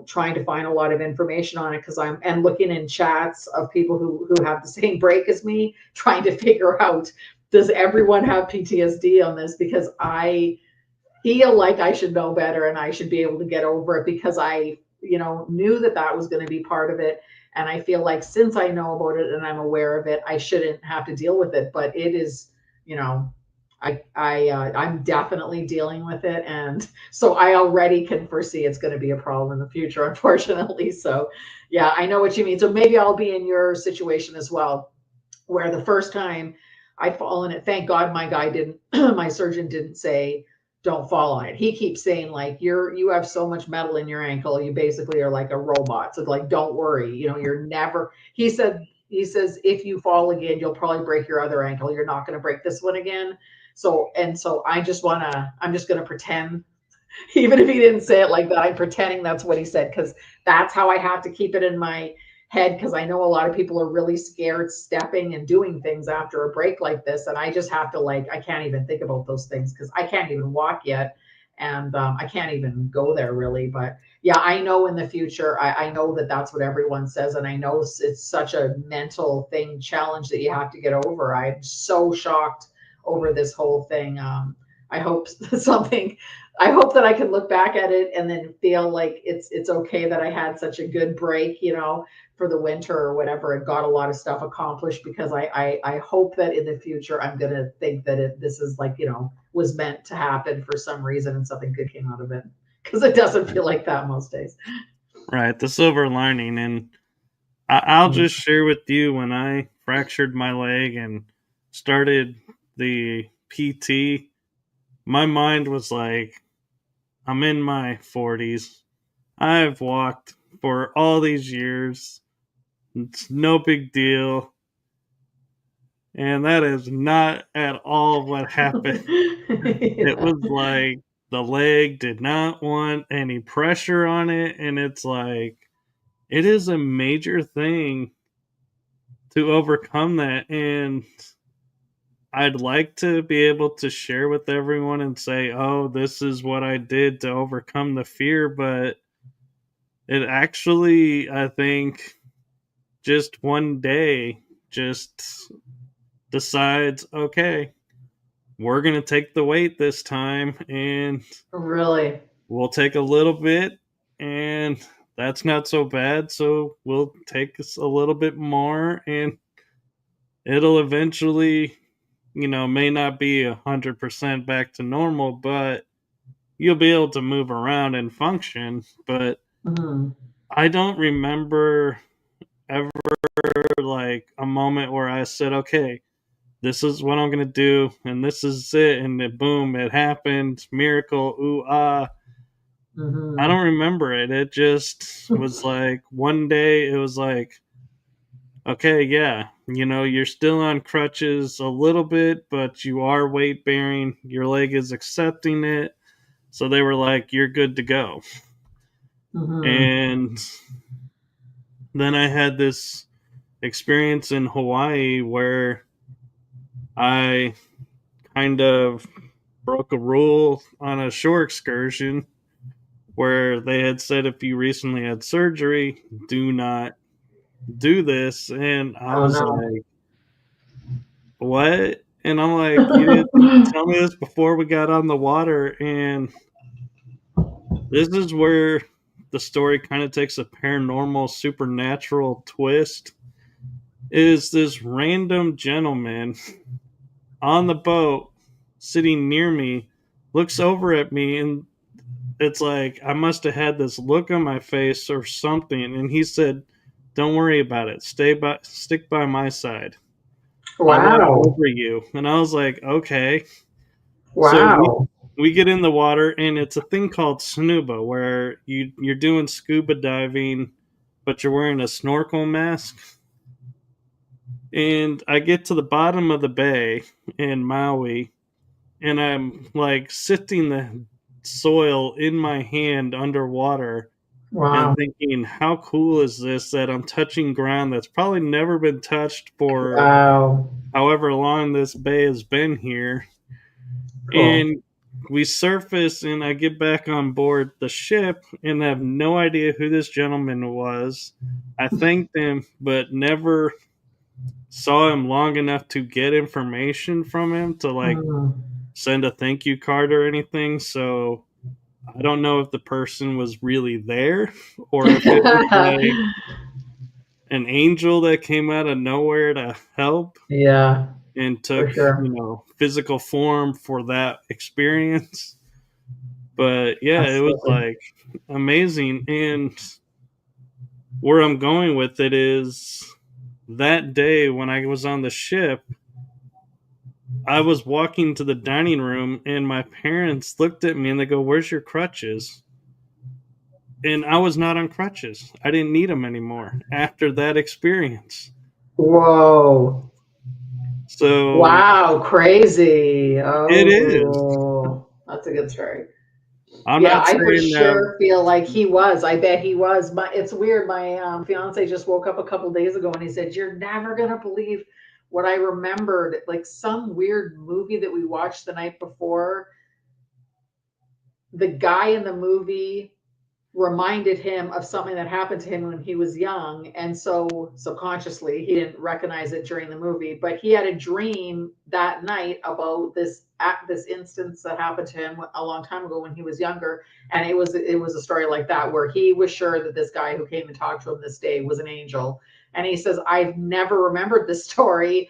trying to find a lot of information on it, because and looking in chats of people who have the same break as me, trying to figure out, does everyone have PTSD on this? Because I feel like I should know better and I should be able to get over it, because I, knew that that was going to be part of it. And I feel like since I know about it and I'm aware of it, I shouldn't have to deal with it. But it is, you know, I'm definitely dealing with it, and so I already can foresee it's going to be a problem in the future, unfortunately. So, yeah, I know what you mean. So maybe I'll be in your situation as well, where the first time I fall in it, thank God my guy didn't, my surgeon didn't say, don't fall on it. He keeps saying, like, you have so much metal in your ankle, you basically are like a robot. So like, don't worry, you're never, he says, if you fall again, you'll probably break your other ankle. You're not going to break this one again. So I'm just going to pretend, even if he didn't say it like that, I'm pretending that's what he said, because that's how I have to keep it in my head, because I know a lot of people are really scared stepping and doing things after a break like this, and I just have to, like, I can't even think about those things because I can't even walk yet, and I can't even go there really. But yeah, I know in the future, I know that that's what everyone says, and I know it's such a mental thing, challenge that you have to get over. I'm so shocked over this whole thing. I hope something I hope that I can look back at it and then feel like it's okay that I had such a good break, for the winter or whatever, and got a lot of stuff accomplished, because I hope that in the future I'm gonna think that this is like, was meant to happen for some reason and something good came out of it. Because it doesn't feel like that most days. Right, the silver lining. And I'll just share with you, when I fractured my leg and started the PT, my mind was like, I'm in my 40s. I've walked for all these years. It's no big deal. And that is not at all what happened. It Yeah. was like the leg did not want any pressure on it. And it's like, it is a major thing to overcome that. And I'd like to be able to share with everyone and say, oh, this is what I did to overcome the fear. But it actually, I think, just one day just decides, okay, we're going to take the weight this time, and Really. we'll take a little bit, and that's not so bad. So we'll take a little bit more, and it'll eventually, may not be 100% back to normal, but you'll be able to move around and function. But Mhm. I don't remember ever like a moment where I said, okay, this is what I'm gonna do, and this is it, and then boom, it happened, miracle, ooh ah. I Mhm. don't remember it. It just was like one day. It was like, okay, yeah, you're still on crutches a little bit, but you are weight bearing. Your leg is accepting it, so they were like, you're good to go. Mhm. And then I had this experience in Hawaii where I kind of broke a rule on a shore excursion where they had said, if you recently had surgery, do not do this. And I Oh was no. like, what? And I'm like, you didn't tell me this before we got on the water. And this is where the story kind of takes a paranormal, supernatural twist. Is this random gentleman on the boat sitting near me looks over at me, and it's like I must have had this look on my face or something. And he said, Don't worry about it. Stick by my side. I'll watch Wow. over you." And I was like, "Okay." So Wow. we get in the water, and it's a thing called snuba, where you're doing scuba diving, but you're wearing a snorkel mask. And I get to the bottom of the bay in Maui, and I'm like sifting the soil in my hand underwater and Wow. thinking, how cool is this that I'm touching ground that's probably never been touched for Wow. however long this bay has been here. Cool. And we surface, and I get back on board the ship and have no idea who this gentleman was. I thanked him, but never saw him long enough to get information from him to like Mm. send a thank you card or anything. So I don't know if the person was really there or if it was like an angel that came out of nowhere to help Yeah, and for took, sure. physical form for that experience. But yeah, it was Absolutely. like amazing. And where I'm going with it is that day when I was on the ship, I was walking to the dining room and my parents looked at me and they go, "Where's your crutches?" And I was not on crutches. I didn't need them anymore after that experience. Whoa. So Wow, crazy. it is. Oh, that's a good story. I'm Yeah, not I for saying that. sure feel like he was. I bet he was. But it's weird. My fiance just woke up a couple days ago and he said, "You're never gonna believe what I remembered. Like some weird movie that we watched the night before. The guy in the movie reminded him of something that happened to him when he was young, and so subconsciously he didn't recognize it during the movie, but he had a dream that night about this instance that happened to him a long time ago when he was younger. And it was a story like that where he was sure that this guy who came and talked to him this day was an angel. And he says, "I've never remembered this story,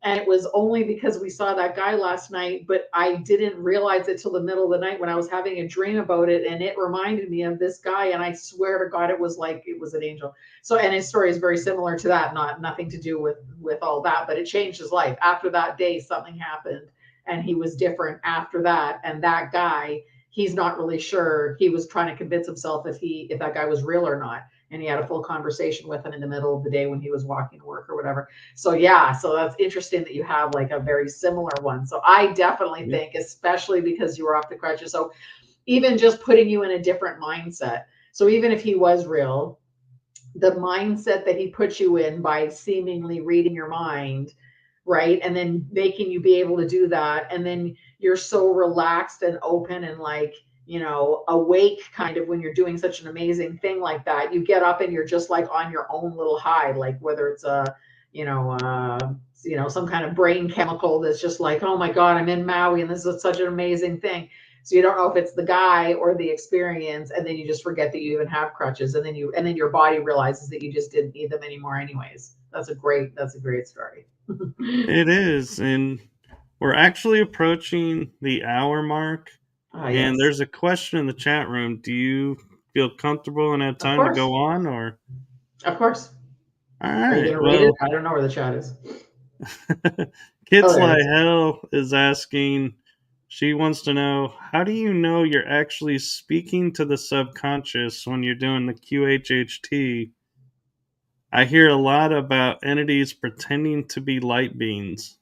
and it was only because we saw that guy last night, but I didn't realize it till the middle of the night when I was having a dream about it, and it reminded me of this guy, and I swear to God it was like it was an angel." So, and his story is very similar to that, nothing to do with all that, but it changed his life. After that day something happened and he was different after that. And that guy, he's not really sure. He was trying to convince himself if that guy was real or not, and he had a full conversation with him in the middle of the day when he was walking to work or whatever. So yeah, so that's interesting that you have like a very similar one. So I definitely Yeah. think, especially because you were off the crutches, so even just putting you in a different mindset. So even if he was real, the mindset that he put you in by seemingly reading your mind, right? And then making you be able to do that. And then you're so relaxed and open and like, awake kind of when you're doing such an amazing thing like that. You get up and you're just like on your own little high, like whether it's some kind of brain chemical that's just like, oh my God, I'm in Maui and this is such an amazing thing. So you don't know if it's the guy or the experience, and then you just forget that you even have crutches, and then your body realizes that you just didn't need them anymore anyways. That's a great story. It is. And we're actually approaching the hour mark. Ah, And yes. there's a question in the chat room. Do you feel comfortable and have Of time to course. go on? Or, Of course. all Are you right, gonna read it? well, I don't know where the chat is. Oh, Kids there it Like is. Hell is asking, she wants to know, how do you know you're actually speaking to the subconscious when you're doing the QHHT? I hear a lot about entities pretending to be light beings.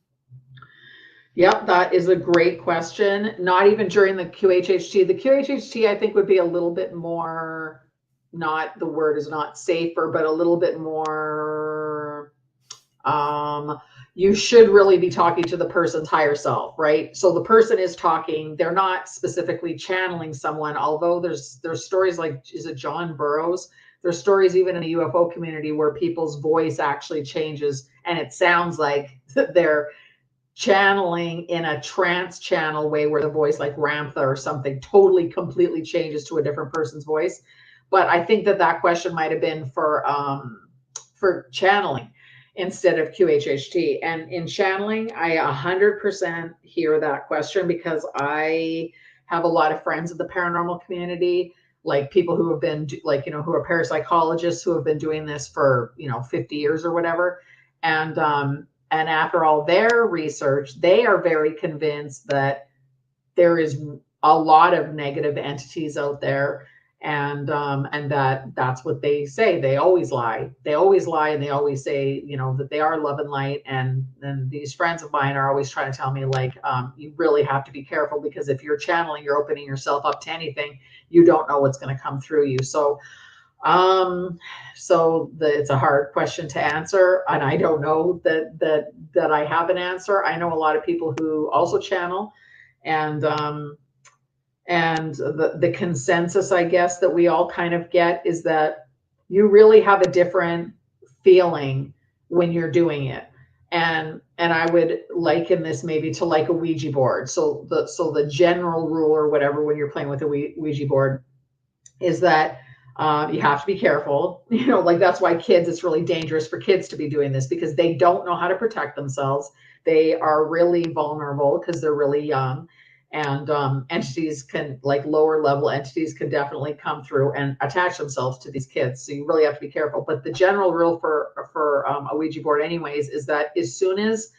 Yep, that is a great question. Not even during the QHHT. The QHHT, I think, would be a little bit more, not, the word is not safer, but a little bit more, you should really be talking to the person's higher self, right? So the person is talking, they're not specifically channeling someone, although there's stories like, is it John Burroughs? There's stories even in the UFO community where people's voice actually changes and it sounds like they're channeling in a trance channel way where the voice like Ramtha or something totally completely changes to a different person's voice. But I think that question might have been for channeling instead of QHHT. And in channeling, I 100% hear that question because I have a lot of friends in the paranormal community. like people who have been like, who are parapsychologists who have been doing this for, 50 years or whatever. And after all their research, they are very convinced that there is a lot of negative entities out there, and that's what they say. They always lie. They always lie, and they always say, that they are love and light. And these friends of mine are always trying to tell me, like, you really have to be careful, because if you're channeling, you're opening yourself up to anything. You don't know what's going to come through you. So it's a hard question to answer, and I don't know that I have an answer. I know a lot of people who also channel, and the consensus, I guess, that we all kind of get is that you really have a different feeling when you're doing it. And I would liken this maybe to like a Ouija board. So the general rule or whatever when you're playing with a Ouija board is that you have to be careful. Like that's why it's really dangerous for kids to be doing this, because they don't know how to protect themselves. They are really vulnerable because they're really young. And entities can, like lower level entities, can definitely come through and attach themselves to these kids. So you really have to be careful. But the general rule for a Ouija board anyways is that as soon as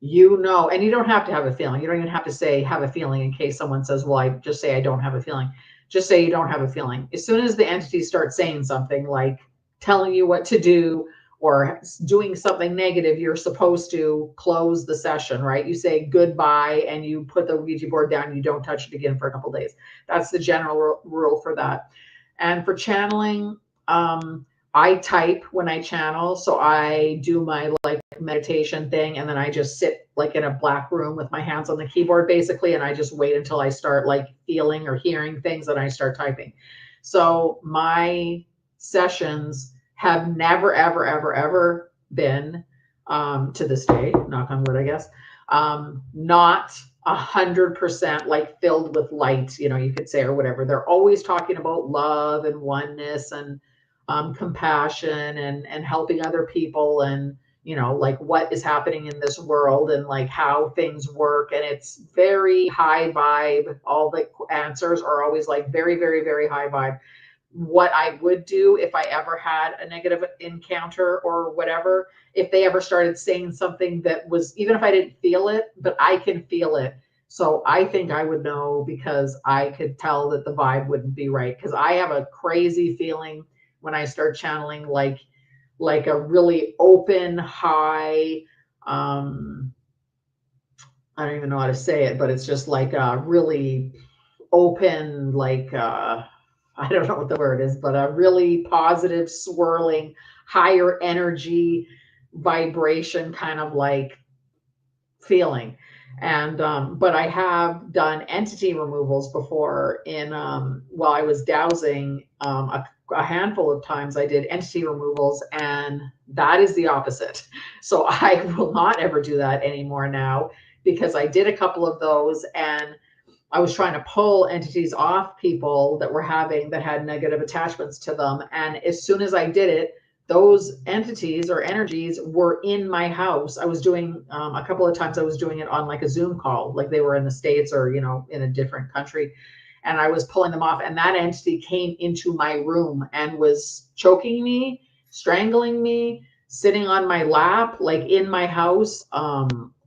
and you don't have to have a feeling. You don't even have to say have a feeling in case someone says, well, I just say I don't have a feeling. Just say you don't have a feeling. As soon as the entity starts saying something like telling you what to do or doing something negative, you're supposed to close the session, right? You say goodbye and you put the Ouija board down and you don't touch it again for a couple of days. That's the general rule for that. And for channeling, I type when I channel. So I do my like meditation thing, and then I just sit like in a black room with my hands on the keyboard basically, and I just wait until I start like feeling or hearing things, and I start typing. So my sessions have never, ever, ever, ever been, to this day, knock on wood, I guess, not 100% like filled with light, you could say, or whatever. They're always talking about love and oneness and compassion and helping other people, and like what is happening in this world and like how things work. And it's very high vibe. All the answers are always like very, very, very high vibe. What I would do if I ever had a negative encounter or whatever, if they ever started saying something that was, even if I didn't feel it, but I can feel it. So I think I would know, because I could tell that the vibe wouldn't be right. Because I have a crazy feeling when I start channeling, like a really open, high, I don't even know how to say it, but it's just like a really open, like, I don't know what the word is, but a really positive, swirling, higher energy vibration kind of like feeling. And but I have done entity removals before while I was dowsing. A handful of times I did entity removals, and that is the opposite. So I will not ever do that anymore now, because I did a couple of those, and I was trying to pull entities off people that had negative attachments to them. And as soon as I did it, those entities or energies were in my house. I was doing a couple of times I was doing it on like a Zoom call, like they were in the States or, in a different country. And I was pulling them off, and that entity came into my room and was choking me, strangling me, sitting on my lap, like in my house.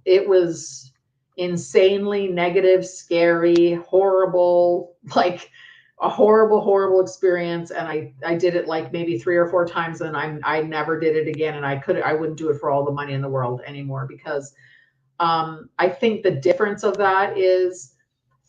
It was insanely negative, scary, horrible, like a horrible, horrible experience. And I did it like maybe 3 or 4 times, and I never did it again. And I wouldn't do it for all the money in the world anymore, because I think the difference of that is,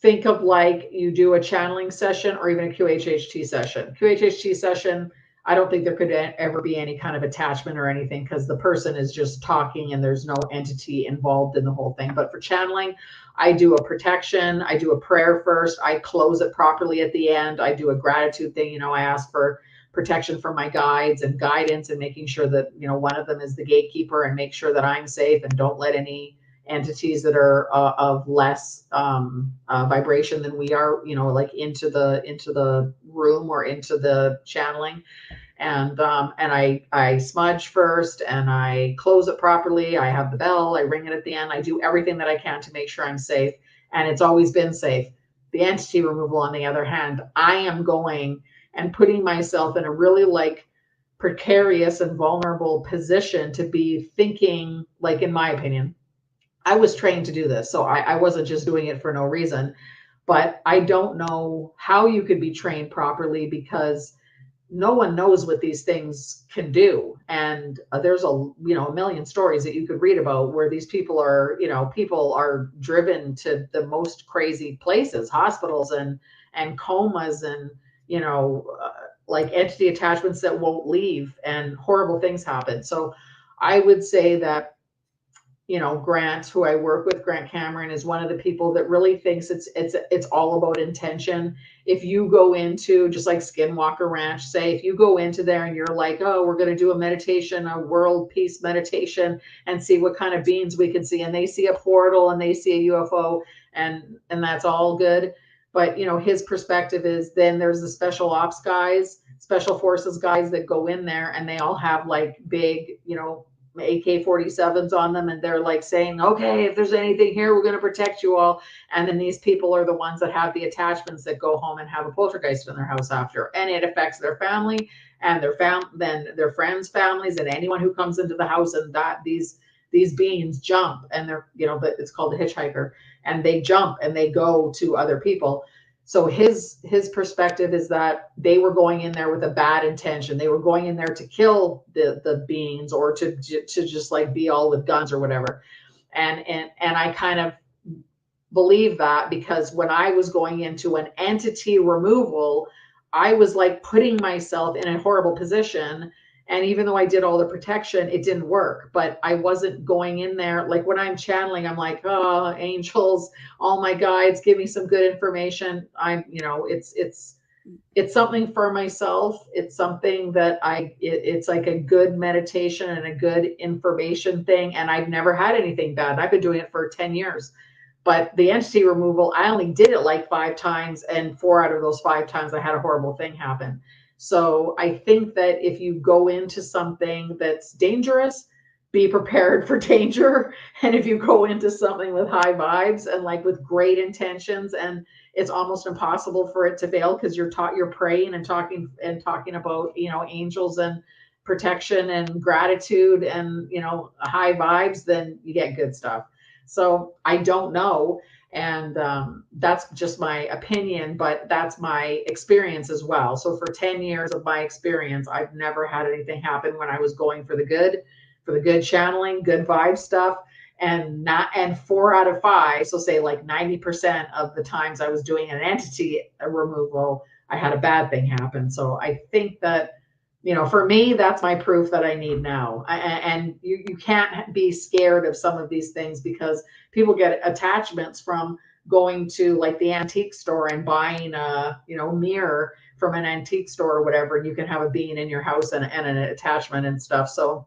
think of like you do a channeling session or even a QHHT session. QHHT session, I don't think there could ever be any kind of attachment or anything, because the person is just talking and there's no entity involved in the whole thing. But for channeling, I do a protection. I do a prayer first. I close it properly at the end. I do a gratitude thing. I ask for protection from my guides and guidance, and making sure that, one of them is the gatekeeper, and make sure that I'm safe and don't let any entities that are of less vibration than we are, like into the room or into the channeling. And I smudge first, and I close it properly. I have the bell, I ring it at the end. I do everything that I can to make sure I'm safe. And it's always been safe. the entity removal, on the other hand, I am going and putting myself in a really like precarious and vulnerable position to be thinking, like, in my opinion, I was trained to do this. So I wasn't just doing it for no reason. But I don't know how you could be trained properly, because no one knows what these things can do. And there's a million stories that you could read about where these people are, people are driven to the most crazy places, hospitals and comas, and like entity attachments that won't leave, and horrible things happen. So I would say that, Grant, who I work with, Grant Cameron, is one of the people that really thinks it's all about intention. If you go into, just like Skinwalker Ranch, say, if you go into there and you're like, oh, we're going to do a meditation, a world peace meditation, and see what kind of beings we can see, and they see a portal and they see a UFO, and that's all good. But his perspective is, then there's the special ops guys, special forces guys that go in there, and they all have like big, AK-47s on them, and they're like saying, okay, if there's anything here, we're going to protect you all. And then these people are the ones that have the attachments that go home and have a poltergeist in their house after, and it affects their family and then their friends' families, and anyone who comes into the house. And that these beings jump, and they're, it's called the hitchhiker, and they jump and they go to other people. So his perspective is that they were going in there with a bad intention. They were going in there to kill the beings, or to just like be all with guns or whatever. And I kind of believe that, because when I was going into an entity removal, I was like putting myself in a horrible position. And even though I did all the protection, it didn't work. But I wasn't going in there. Like when I'm channeling, I'm like, oh, angels, all my guides, give me some good information. It's something for myself. It's something that it's like a good meditation and a good information thing. And I've never had anything bad. I've been doing it for 10 years. But the entity removal, I only did it like 5 times, and 4 out of those 5 times I had a horrible thing happen. So I think that if you go into something that's dangerous, be prepared for danger. And if you go into something with high vibes and like with great intentions, and it's almost impossible for it to fail, because you're praying and talking about, angels and protection and gratitude and, high vibes, then you get good stuff. So I don't know. And that's just my opinion, but that's my experience as well. So for 10 years of my experience, I've never had anything happen when I was going for the good channeling, good vibe stuff. And 4 out of 5, so say like 90% of the times I was doing an entity removal, I had a bad thing happen. So I think that, for me, that's my proof that I need now. And you can't be scared of some of these things, because people get attachments from going to like the antique store and buying a, mirror from an antique store or whatever, and you can have a being in your house and an attachment and stuff. So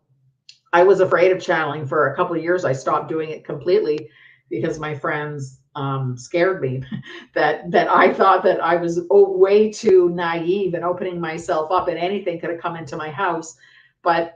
I was afraid of channeling for a couple of years. I stopped doing it completely because my friends scared me that I thought that I was way too naive and opening myself up, and anything could have come into my house. But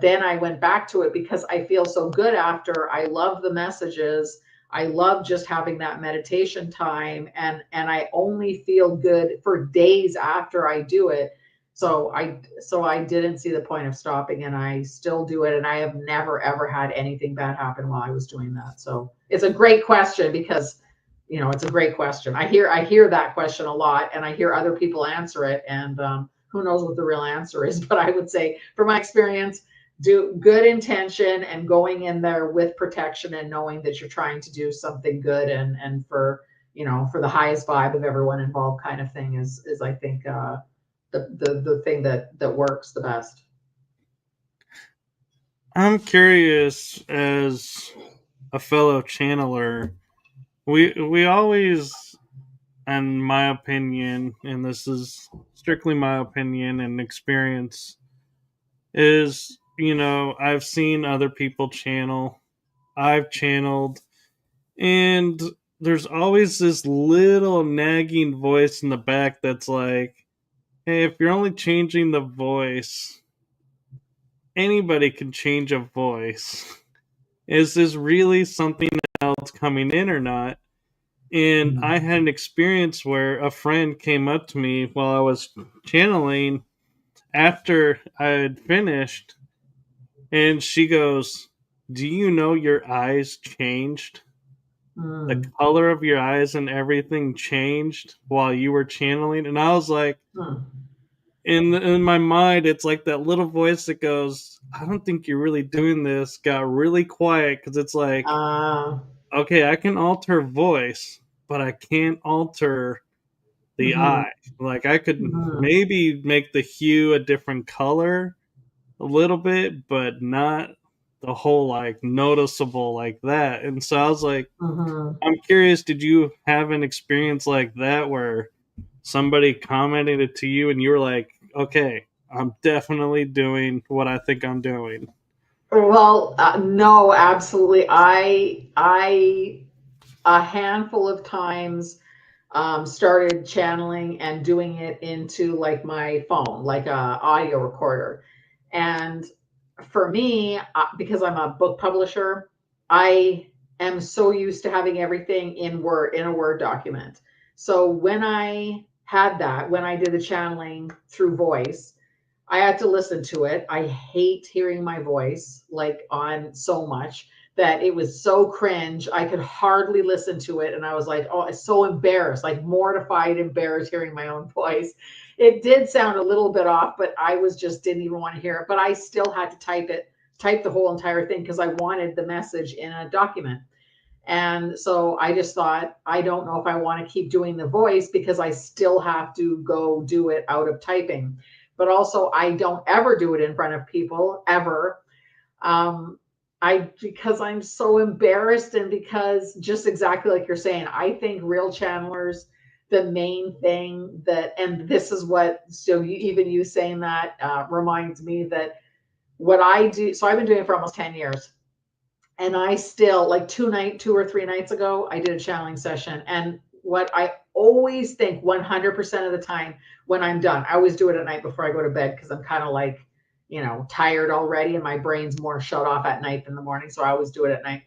then I went back to it because I feel so good after. I love the messages. I love just having that meditation time, and I only feel good for days after I do it. So I didn't see the point of stopping, and I still do it, and I have never ever had anything bad happen while I was doing that. So it's a great question, because it's a great question. I hear that question a lot, and I hear other people answer it, and who knows what the real answer is. But I would say, from my experience, do good intention and going in there with protection and knowing that you're trying to do something good, and for for the highest vibe of everyone involved, kind of thing, is I think the thing that works the best. I'm curious, as a fellow channeler, we always, in my opinion, and this is strictly my opinion and experience, is, I've seen other people channel, I've channeled, and there's always this little nagging voice in the back that's like, hey, if you're only changing the voice, anybody can change a voice. Is this really something else coming in or not? And I had an experience where a friend came up to me while I was channeling after I had finished, and she goes, "Do you know your eyes changed? The Mm. color of your eyes and everything changed while you were channeling." And I was like, Mm. in my mind, it's like that little voice that goes, "I don't think you're really doing this," got really quiet because it's like, Uh, okay, I can alter voice, but I can't alter the mhm, eye. Like I could mhm, maybe make the hue a different color a little bit, but not the whole like noticeable like that. And so I was like, mhm. I'm curious, did you have an experience like that where somebody commented it to you and you were like, okay, I'm definitely doing what I think I'm doing? Well, no, absolutely. I a handful of times started channeling and doing it into like my phone, like a audio recorder. And for me, because I'm a book publisher, I am so used to having everything in a Word document. So when when I did the channeling through voice, I had to listen to it. I hate hearing my voice like on so much that it was so cringe. I could hardly listen to it. And I was like, oh, I'm so embarrassed, like mortified, embarrassed hearing my own voice. It did sound a little bit off, but I was just didn't even want to hear it. But I still had to type the whole entire thing because I wanted the message in a document. And so I just thought, I don't know if I want to keep doing the voice because I still have to go do it out of typing. But also, I don't ever do it in front of people ever. Um, because I'm so embarrassed, and because just exactly like you're saying, I think real channelers, the main thing that, and this is what, so even you saying that reminds me that what I do. So I've been doing it for almost 10 years, and I still like 2 or 3 nights ago, I did a channeling session. And what I always think 100% of the time when I'm done, I always do it at night before I go to bed because I'm kind of like, tired already and my brain's more shut off at night than the morning. So I always do it at night.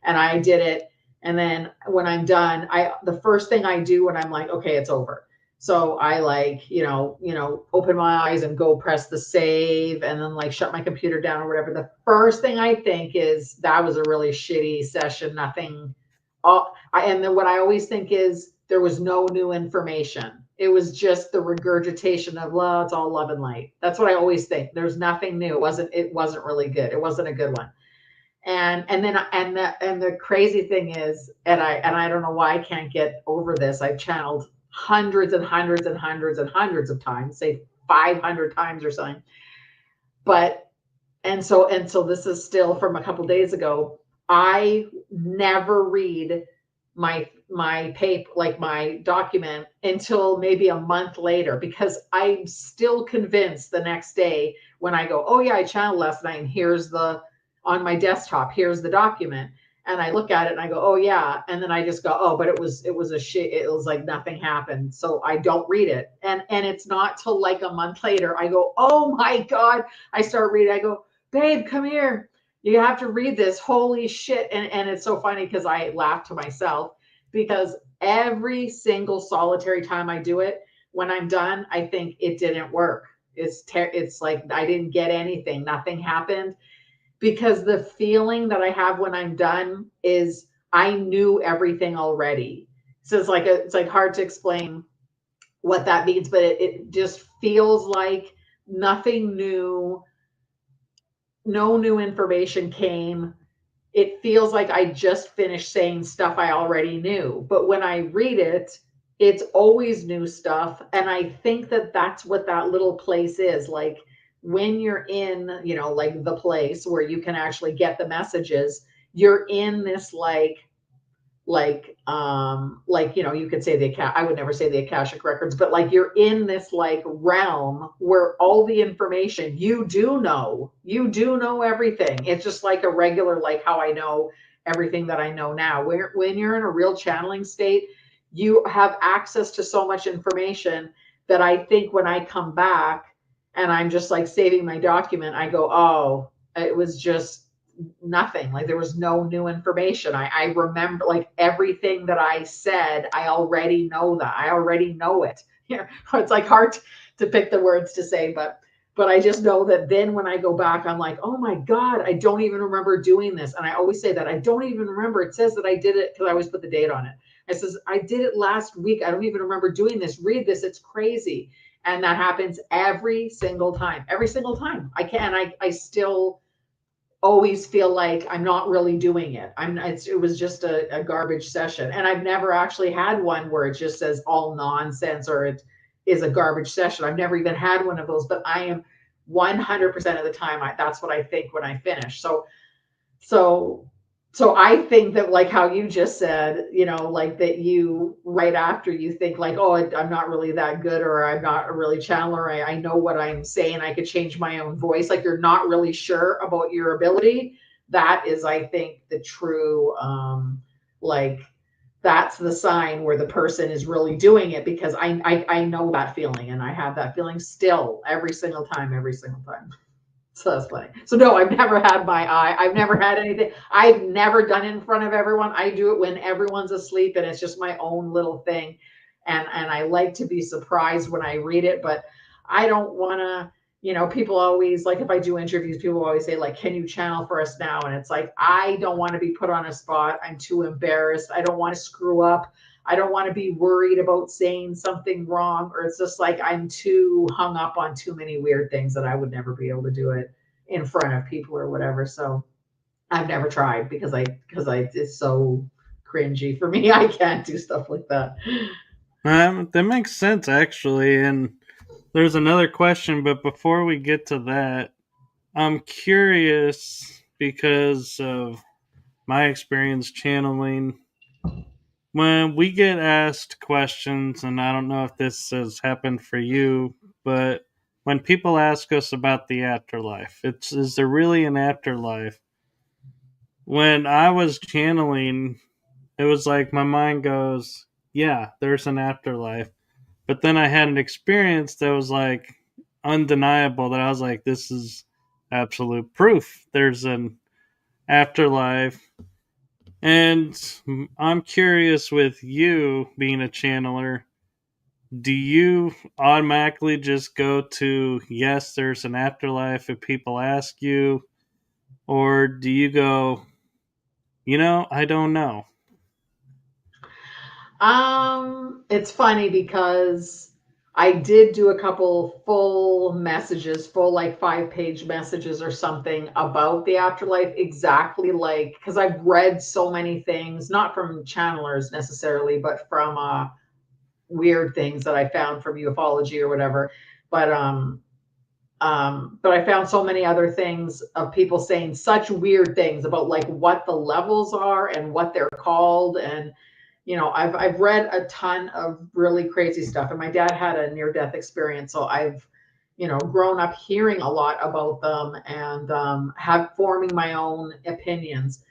And I did it. And then when I'm done, the first thing I do when I'm like, okay, it's over. So I like, open my eyes and go press the save and then like shut my computer down or whatever. The first thing I think is that was a really shitty session. Nothing. And then what I always think is there was no new information. It was just the regurgitation of, well, it's all love and light. That's what I always think. There's nothing new. It wasn't really good. It wasn't a good one. And the crazy thing is, and I don't know why I can't get over this. I've channeled hundreds and hundreds and hundreds and hundreds of times, say 500 times or something. But and so this is still from a couple days ago. I never read my paper, like my document, until maybe a month later, because I'm still convinced the next day when I go, oh yeah, I channeled last night and here's the on my desktop, here's the document. And I look at it and I go, oh yeah. And then I just go, oh, but it was a shit. It was like nothing happened. So I don't read it. And it's not till like a month later, I go, oh my God. I start reading. I go, babe, come here. You have to read this. Holy shit. And it's so funny because I laugh to myself because every single solitary time I do it, when I'm done, I think it didn't work. It's like I didn't get anything. Nothing happened, because the feeling that I have when I'm done is I knew everything already. So it's like hard to explain what that means, but it just feels like nothing new, no new information came. It feels like I just finished saying stuff I already knew. But when I read it, it's always new stuff. And I think that that's what that little place is. Like when you're in, like the place where you can actually get the messages, you're in this you could say I would never say the Akashic records, but like you're in this like realm where all the information you do know everything. It's just like a regular, like how I know everything that I know now. Where when you're in a real channeling state, you have access to so much information that I think when I come back and I'm just like saving my document, I go, oh, it was just nothing. Like there was no new information. I remember like everything that I said, I already know that. I already know it. It's like hard to pick the words to say, but I just know that then when I go back, I'm like, oh my God, I don't even remember doing this. And I always say that I don't even remember. It says that I did it because I always put the date on it. I says, I did it last week. I don't even remember doing this. Read this. It's crazy. And that happens every single time. Every single time. I still always feel like I'm not really doing it. It was just a garbage session. And I've never actually had one where it just says all nonsense or it is a garbage session. I've never even had one of those, but I am 100% of the time, that's what I think when I finish. So so I think that like how you just said, like that you right after you think like, oh, I'm not really that good, or I'm not a really channeler. I know what I'm saying. I could change my own voice. Like you're not really sure about your ability. That is, I think, the true like that's the sign where the person is really doing it, because I know that feeling, and I have that feeling still every single time, every single time. So that's funny. So no, I've never had my eye. I've never had anything. I've never done it in front of everyone. I do it when everyone's asleep, and it's just my own little thing. And I like to be surprised when I read it, but I don't want to, people always like, if I do interviews, people always say like, can you channel for us now? And it's like, I don't want to be put on a spot. I'm too embarrassed. I don't want to screw up. I don't want to be worried about saying something wrong, or it's just like I'm too hung up on too many weird things that I would never be able to do it in front of people or whatever. So I've never tried because I it's so cringy for me. I can't do stuff like that. That makes sense, actually. And there's another question, but before we get to that, I'm curious because of my experience channeling. When we get asked questions, and I don't know if this has happened for you, but when people ask us about the afterlife, is there really an afterlife? When I was channeling, it was like my mind goes, yeah, there's an afterlife. But then I had an experience that was like undeniable, that I was like, this is absolute proof there's an afterlife. And I'm curious, with you being a channeler, do you automatically just go to yes, there's an afterlife if people ask you? Or do you go, I don't know? It's funny because I did do a couple full messages, full like 5-page messages or something about the afterlife, exactly like, because I've read so many things, not from channelers necessarily, but from weird things that I found from ufology or whatever. But but I found so many other things of people saying such weird things about like what the levels are and what they're called. And I've read a ton of really crazy stuff, and my dad had a near death experience, so I've grown up hearing a lot about them, and have forming my own opinions.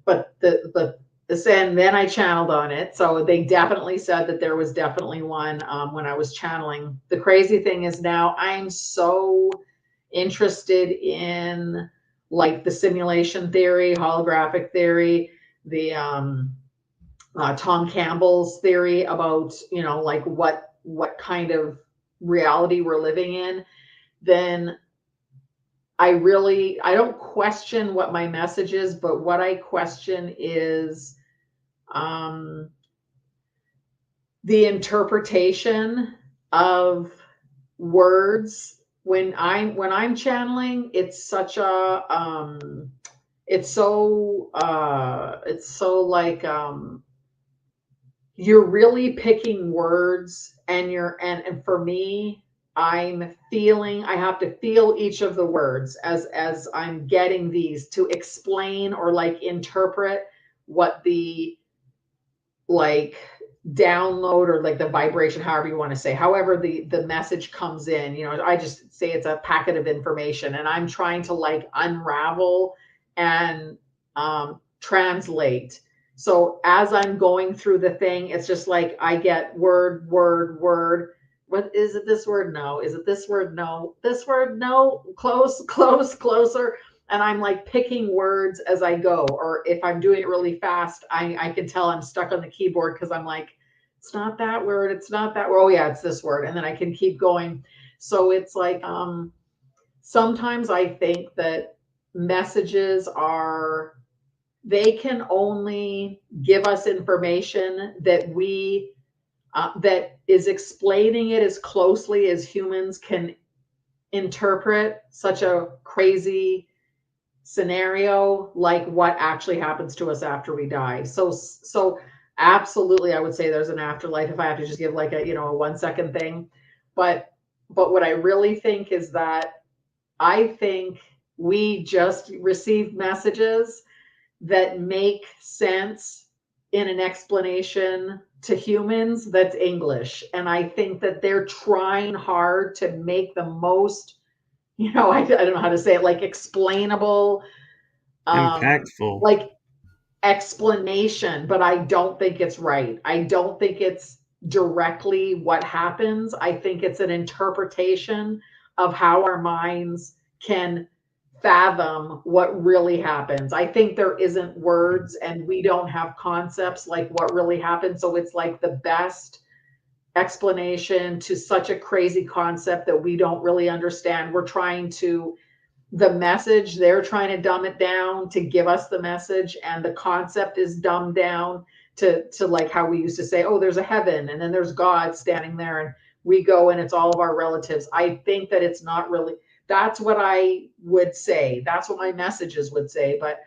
But and then I channeled on it, so they definitely said that there was definitely one when I was channeling. The crazy thing is now I'm so interested in like the simulation theory, holographic theory, the Tom Campbell's theory about like what kind of reality we're living in. Then I don't question what my message is, but what I question is um, the interpretation of words. When I'm channeling, it's such a it's so like you're really picking words, and and for me, I have to feel each of the words as I'm getting these to explain or like interpret what the like download or like the vibration, however you want to say, however the message comes in. I just say it's a packet of information, and I'm trying to like unravel and translate. So as I'm going through the thing, it's just like I get word, word, word. What is it? This word? No. Is it this word? No. This word? No. Close, close, closer. and I'm like picking words as I go. Or if I'm doing it really fast, I can tell I'm stuck on the keyboard because I'm like, it's not that word, it's not that word. Oh yeah, it's this word. And then I can keep going. So it's like sometimes I think that messages are, they can only give us information that we that is explaining it as closely as humans can interpret such a crazy scenario, like what actually happens to us after we die. So absolutely, I would say there's an afterlife, if I have to just give like a, a 1 second thing. But what I really think is that I think we just received messages that make sense in an explanation to humans that's English. And I think that they're trying hard to make the most, I don't know how to say it, like explainable, Impactful. like explanation, but I don't think it's right. I don't think it's directly what happens. I think it's an interpretation of how our minds can fathom what really happens. I think there isn't words and we don't have concepts like what really happens. So it's like the best explanation to such a crazy concept that we don't really understand. We're trying to, the message, they're trying to dumb it down to give us the message, and the concept is dumbed down to like how we used to say, oh, there's a heaven and then there's God standing there and we go and it's all of our relatives. I think that it's not really, that's what I would say, that's what my messages would say. But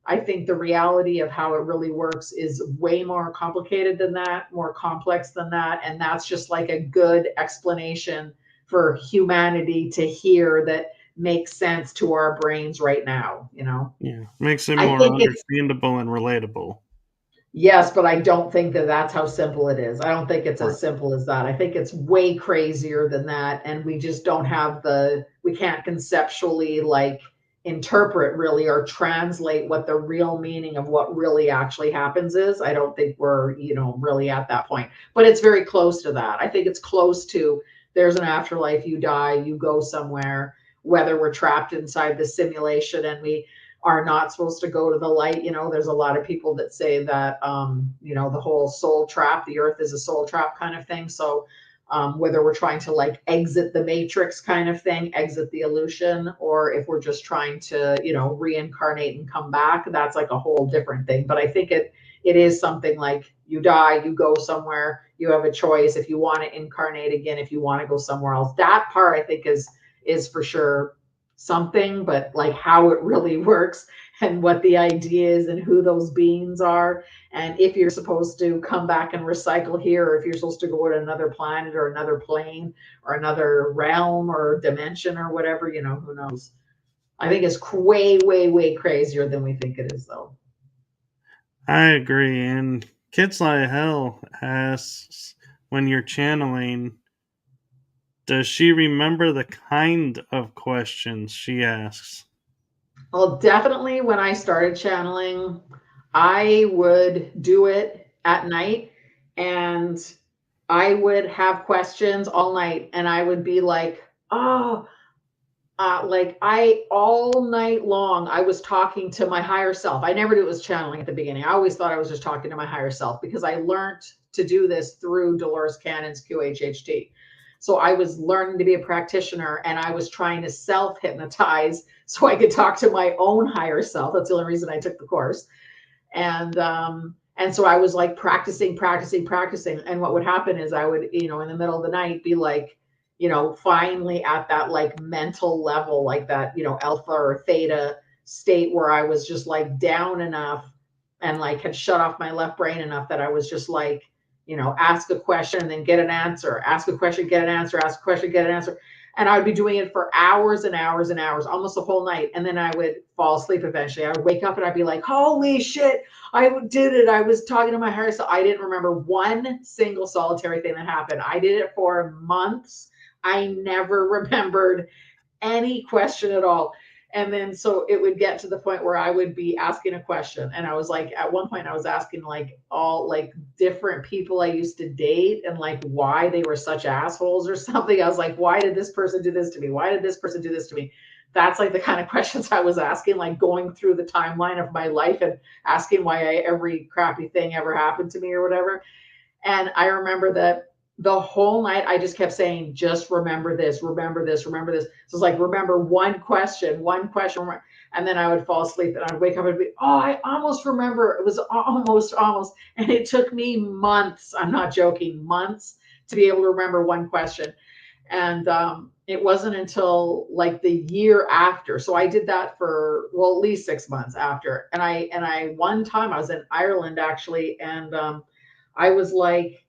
I think the reality of how it really works is way more complicated than that, more complex than that. And that's just like a good explanation for humanity to hear that makes sense to our brains right now. Yeah, makes it I more think it's, understandable and relatable. yes, but I don't think that that's how simple it is. I don't think it's Right. as simple as that. I think it's way crazier than that. And we just don't have we can't conceptually like interpret really or translate what the real meaning of what really actually happens is. I don't think we're, really at that point, but it's very close to that. I think it's close to, there's an afterlife, you die, you go somewhere, whether we're trapped inside the simulation and we are not supposed to go to the light. There's a lot of people that say that, the whole soul trap, the earth is a soul trap kind of thing. So whether we're trying to like exit the matrix kind of thing, exit the illusion, or if we're just trying to, reincarnate and come back, that's like a whole different thing. But I think it is something like you die, you go somewhere, you have a choice if you want to incarnate again, if you want to go somewhere else. That part I think is for sure something, but like how it really works and what the idea is and who those beings are, and if you're supposed to come back and recycle here, or if you're supposed to go to another planet or another plane or another realm or dimension or whatever, who knows. I think it's way, way, way crazier than we think it is, though. I agree. And Kids Like Hell asks, when you're channeling, does she remember the kind of questions she asks? Well, definitely when I started channeling, I would do it at night and I would have questions all night and I would be like, oh, like I all night long, I was talking to my higher self. I never knew it was channeling at the beginning. I always thought I was just talking to my higher self because I learned to do this through Dolores Cannon's QHHT. So I was learning to be a practitioner and I was trying to self hypnotize so I could talk to my own higher self. That's the only reason I took the course. And so I was like practicing, practicing, practicing. And what would happen is I would, in the middle of the night be like, finally at that like mental level, like that, alpha or theta state where I was just like down enough and like had shut off my left brain enough that I was just like, ask a question and then get an answer, ask a question, get an answer, ask a question, get an answer. And I would be doing it for hours and hours and hours, almost the whole night. And then I would fall asleep eventually. I would wake up and I'd be like, holy shit, I did it. I was talking to my higher self. I didn't remember one single solitary thing that happened. I did it for months. I never remembered any question at all. And then so it would get to the point where I would be asking a question. And I was like, at one point I was asking like all like different people I used to date and like why they were such assholes or something. I was like, why did this person do this to me? Why did this person do this to me? That's like the kind of questions I was asking, like going through the timeline of my life and asking why every crappy thing ever happened to me or whatever. And I remember that the whole night I just kept saying, just remember this, remember this, remember this. So it's like, remember one question, one question. And then I would fall asleep and I'd wake up and be, oh, I almost remember. It was almost. And it took me months, I'm not joking, months to be able to remember one question. And it wasn't until like the year after. So I did that for, well, at least 6 months after. And I one time I was in Ireland actually. And I was like,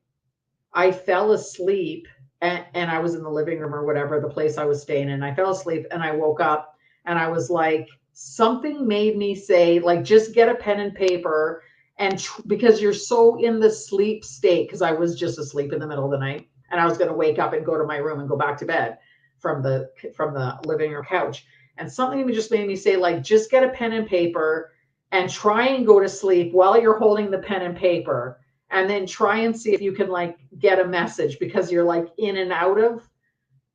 I fell asleep and I was in the living room or whatever, the place I was staying in. I fell asleep and I woke up and I was like, something made me say, like, just get a pen and paper. And because you're so in the sleep state, because I was just asleep in the middle of the night and I was going to wake up and go to my room and go back to bed from the living room couch. And something just made me say, like, just get a pen and paper and try and go to sleep while you're holding the pen and paper, and then try and see if you can like get a message, because you're like in and out of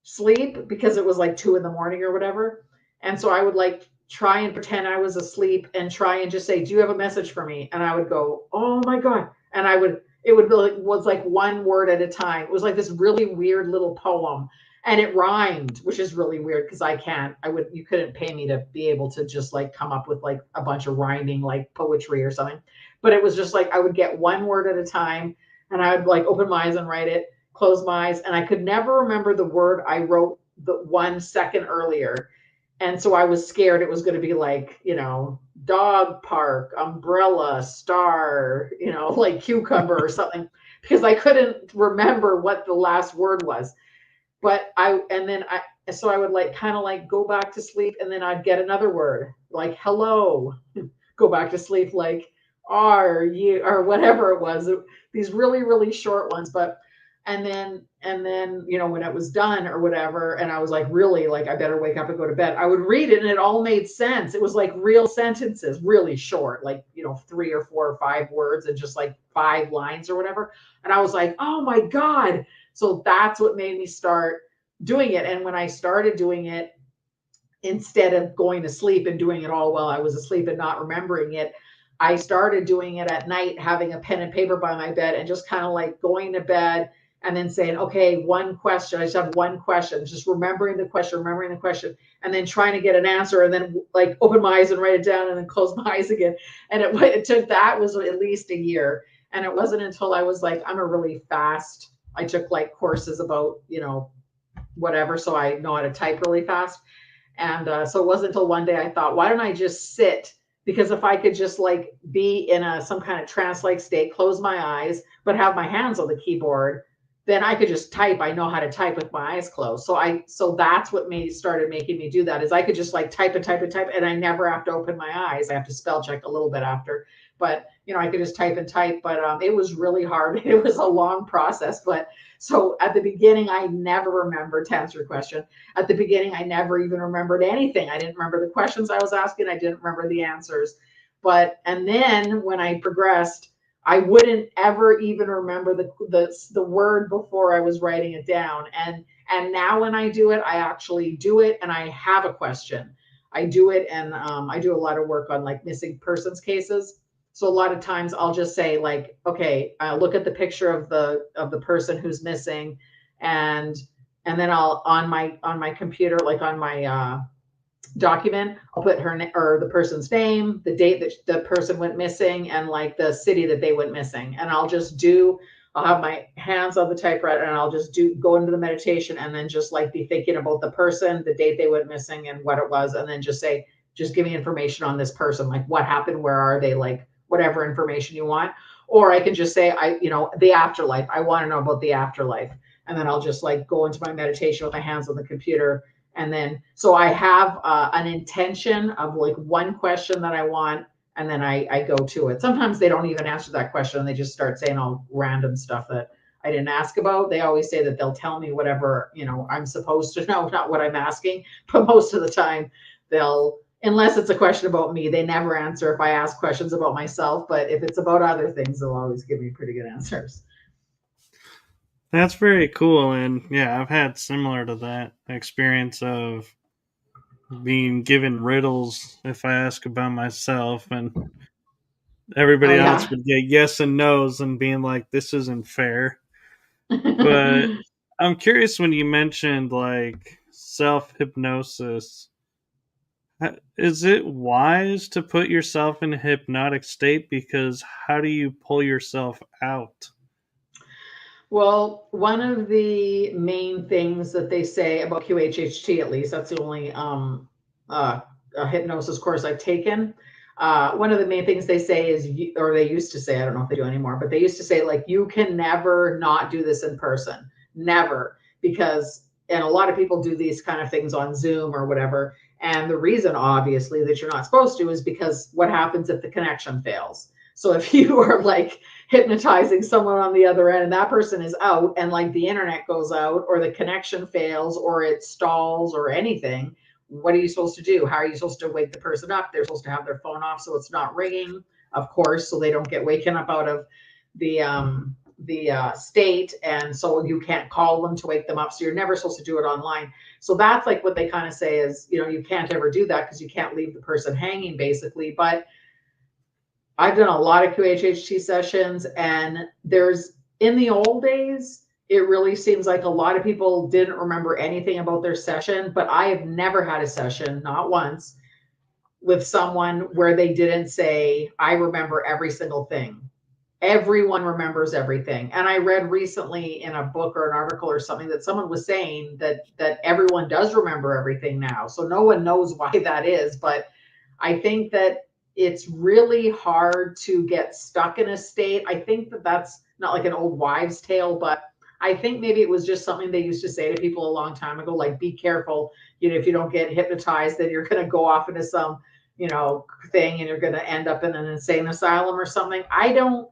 sleep because it was like 2 a.m. or whatever. And so I would like try and pretend I was asleep and try and just say, do you have a message for me? And I would go, oh my God. And it would be like, was like one word at a time. It was like this really weird little poem, and it rhymed, which is really weird because you couldn't pay me to be able to just like come up with like a bunch of rhyming like poetry or something. But it was just like I would get one word at a time and I would like open my eyes and write it, close my eyes, and I could never remember the word I wrote the 1 second earlier. And so I was scared it was going to be like, dog park, umbrella, star, like cucumber or something, because I couldn't remember what the last word was. But so I would like kind of like go back to sleep, and then I'd get another word like hello, go back to sleep, like are you, or whatever it was, these really, really short ones. But and then when it was done or whatever, and I was like, really, like I better wake up and go to bed, I would read it and it all made sense. It was like real sentences, really short, like 3 or 4 or 5 words and just like 5 lines or whatever. And I was like, oh my God. So that's what made me start doing it. And when I started doing it, instead of going to sleep and doing it all while I was asleep and not remembering it, I started doing it at night, having a pen and paper by my bed and just kind of like going to bed and then saying, okay, one question. I just have one question, just remembering the question, and then trying to get an answer, and then like open my eyes and write it down and then close my eyes again. And it took, that was at least a year. And it wasn't until I was like, I took like courses about, whatever. So I know how to type really fast. And so it wasn't until one day I thought, why don't I just sit? Because if I could just like be in some kind of trance-like state, close my eyes, but have my hands on the keyboard, then I could just type. I know how to type with my eyes closed. So that's what started making me do that, is I could just like type and type and type, and I never have to open my eyes. I have to spell check a little bit after, but I could just type and type. But it was really hard. It was a long process. But so at the beginning, I never remembered, to answer your question. At the beginning, I never even remembered anything. I didn't remember the questions I was asking. I didn't remember the answers. And then when I progressed, I wouldn't ever even remember the word before I was writing it down. And now when I do it, I actually do it and I have a question. I do it, and I do a lot of work on like missing persons cases. So a lot of times I'll just say like, okay, look at the picture of the person who's missing, and then I'll on my computer, like on my document, I'll put the person's name, the date that the person went missing, and like the city that they went missing. And I'll have my hands on the typewriter and I'll just go into the meditation and then just like be thinking about the person, the date they went missing and what it was. And then just say, just give me information on this person. Like what happened? Where are they? Like whatever information you want. Or I can just say, the afterlife. I want to know about the afterlife. And then I'll just like go into my meditation with my hands on the computer. And then, so I have an intention of like one question that I want, and then I go to it. Sometimes they don't even answer that question. They just start saying all random stuff that I didn't ask about. They always say that they'll tell me whatever, I'm supposed to know, not what I'm asking. But most of the time they'll, unless it's a question about me, they never answer if I ask questions about myself. But if it's about other things, they'll always give me pretty good answers. That's very cool. And yeah, I've had similar to that experience of being given riddles if I ask about myself, and Oh everybody else yeah. would get yes and no's and being like, this isn't fair. But I'm curious when you mentioned like self hypnosis. Is it wise to put yourself in a hypnotic state? Because how do you pull yourself out? Well, one of the main things that they say about QHHT, at least, that's the only uh, hypnosis course I've taken. One of the main things they say is, or they used to say, I don't know if they do anymore, but they used to say, like, you can never not do this in person. Never. Because, and a lot of people do these kind of things on Zoom or whatever. And the reason, obviously, that you're not supposed to is because what happens if the connection fails? So if you are like hypnotizing someone on the other end and that person is out and like the internet goes out or the connection fails or it stalls or anything, what are you supposed to do? How are you supposed to wake the person up? They're supposed to have their phone off so it's not ringing, of course, so they don't get waken up out of the state, and so you can't call them to wake them up, so you're never supposed to do it online. So that's like what they kind of say is, you can't ever do that because you can't leave the person hanging, basically. But I've done a lot of QHHT sessions, and there's, in the old days, it really seems like a lot of people didn't remember anything about their session, but I have never had a session, not once, with someone where they didn't say, I remember every single thing. Everyone remembers everything. And I read recently in a book or an article or something that someone was saying that everyone does remember everything now. So no one knows why that is, but I think that it's really hard to get stuck in a state. I think that that's not like an old wives' tale, but I think maybe it was just something they used to say to people a long time ago, like, be careful. If you don't get hypnotized, then you're going to go off into some, thing and you're going to end up in an insane asylum or something. I don't,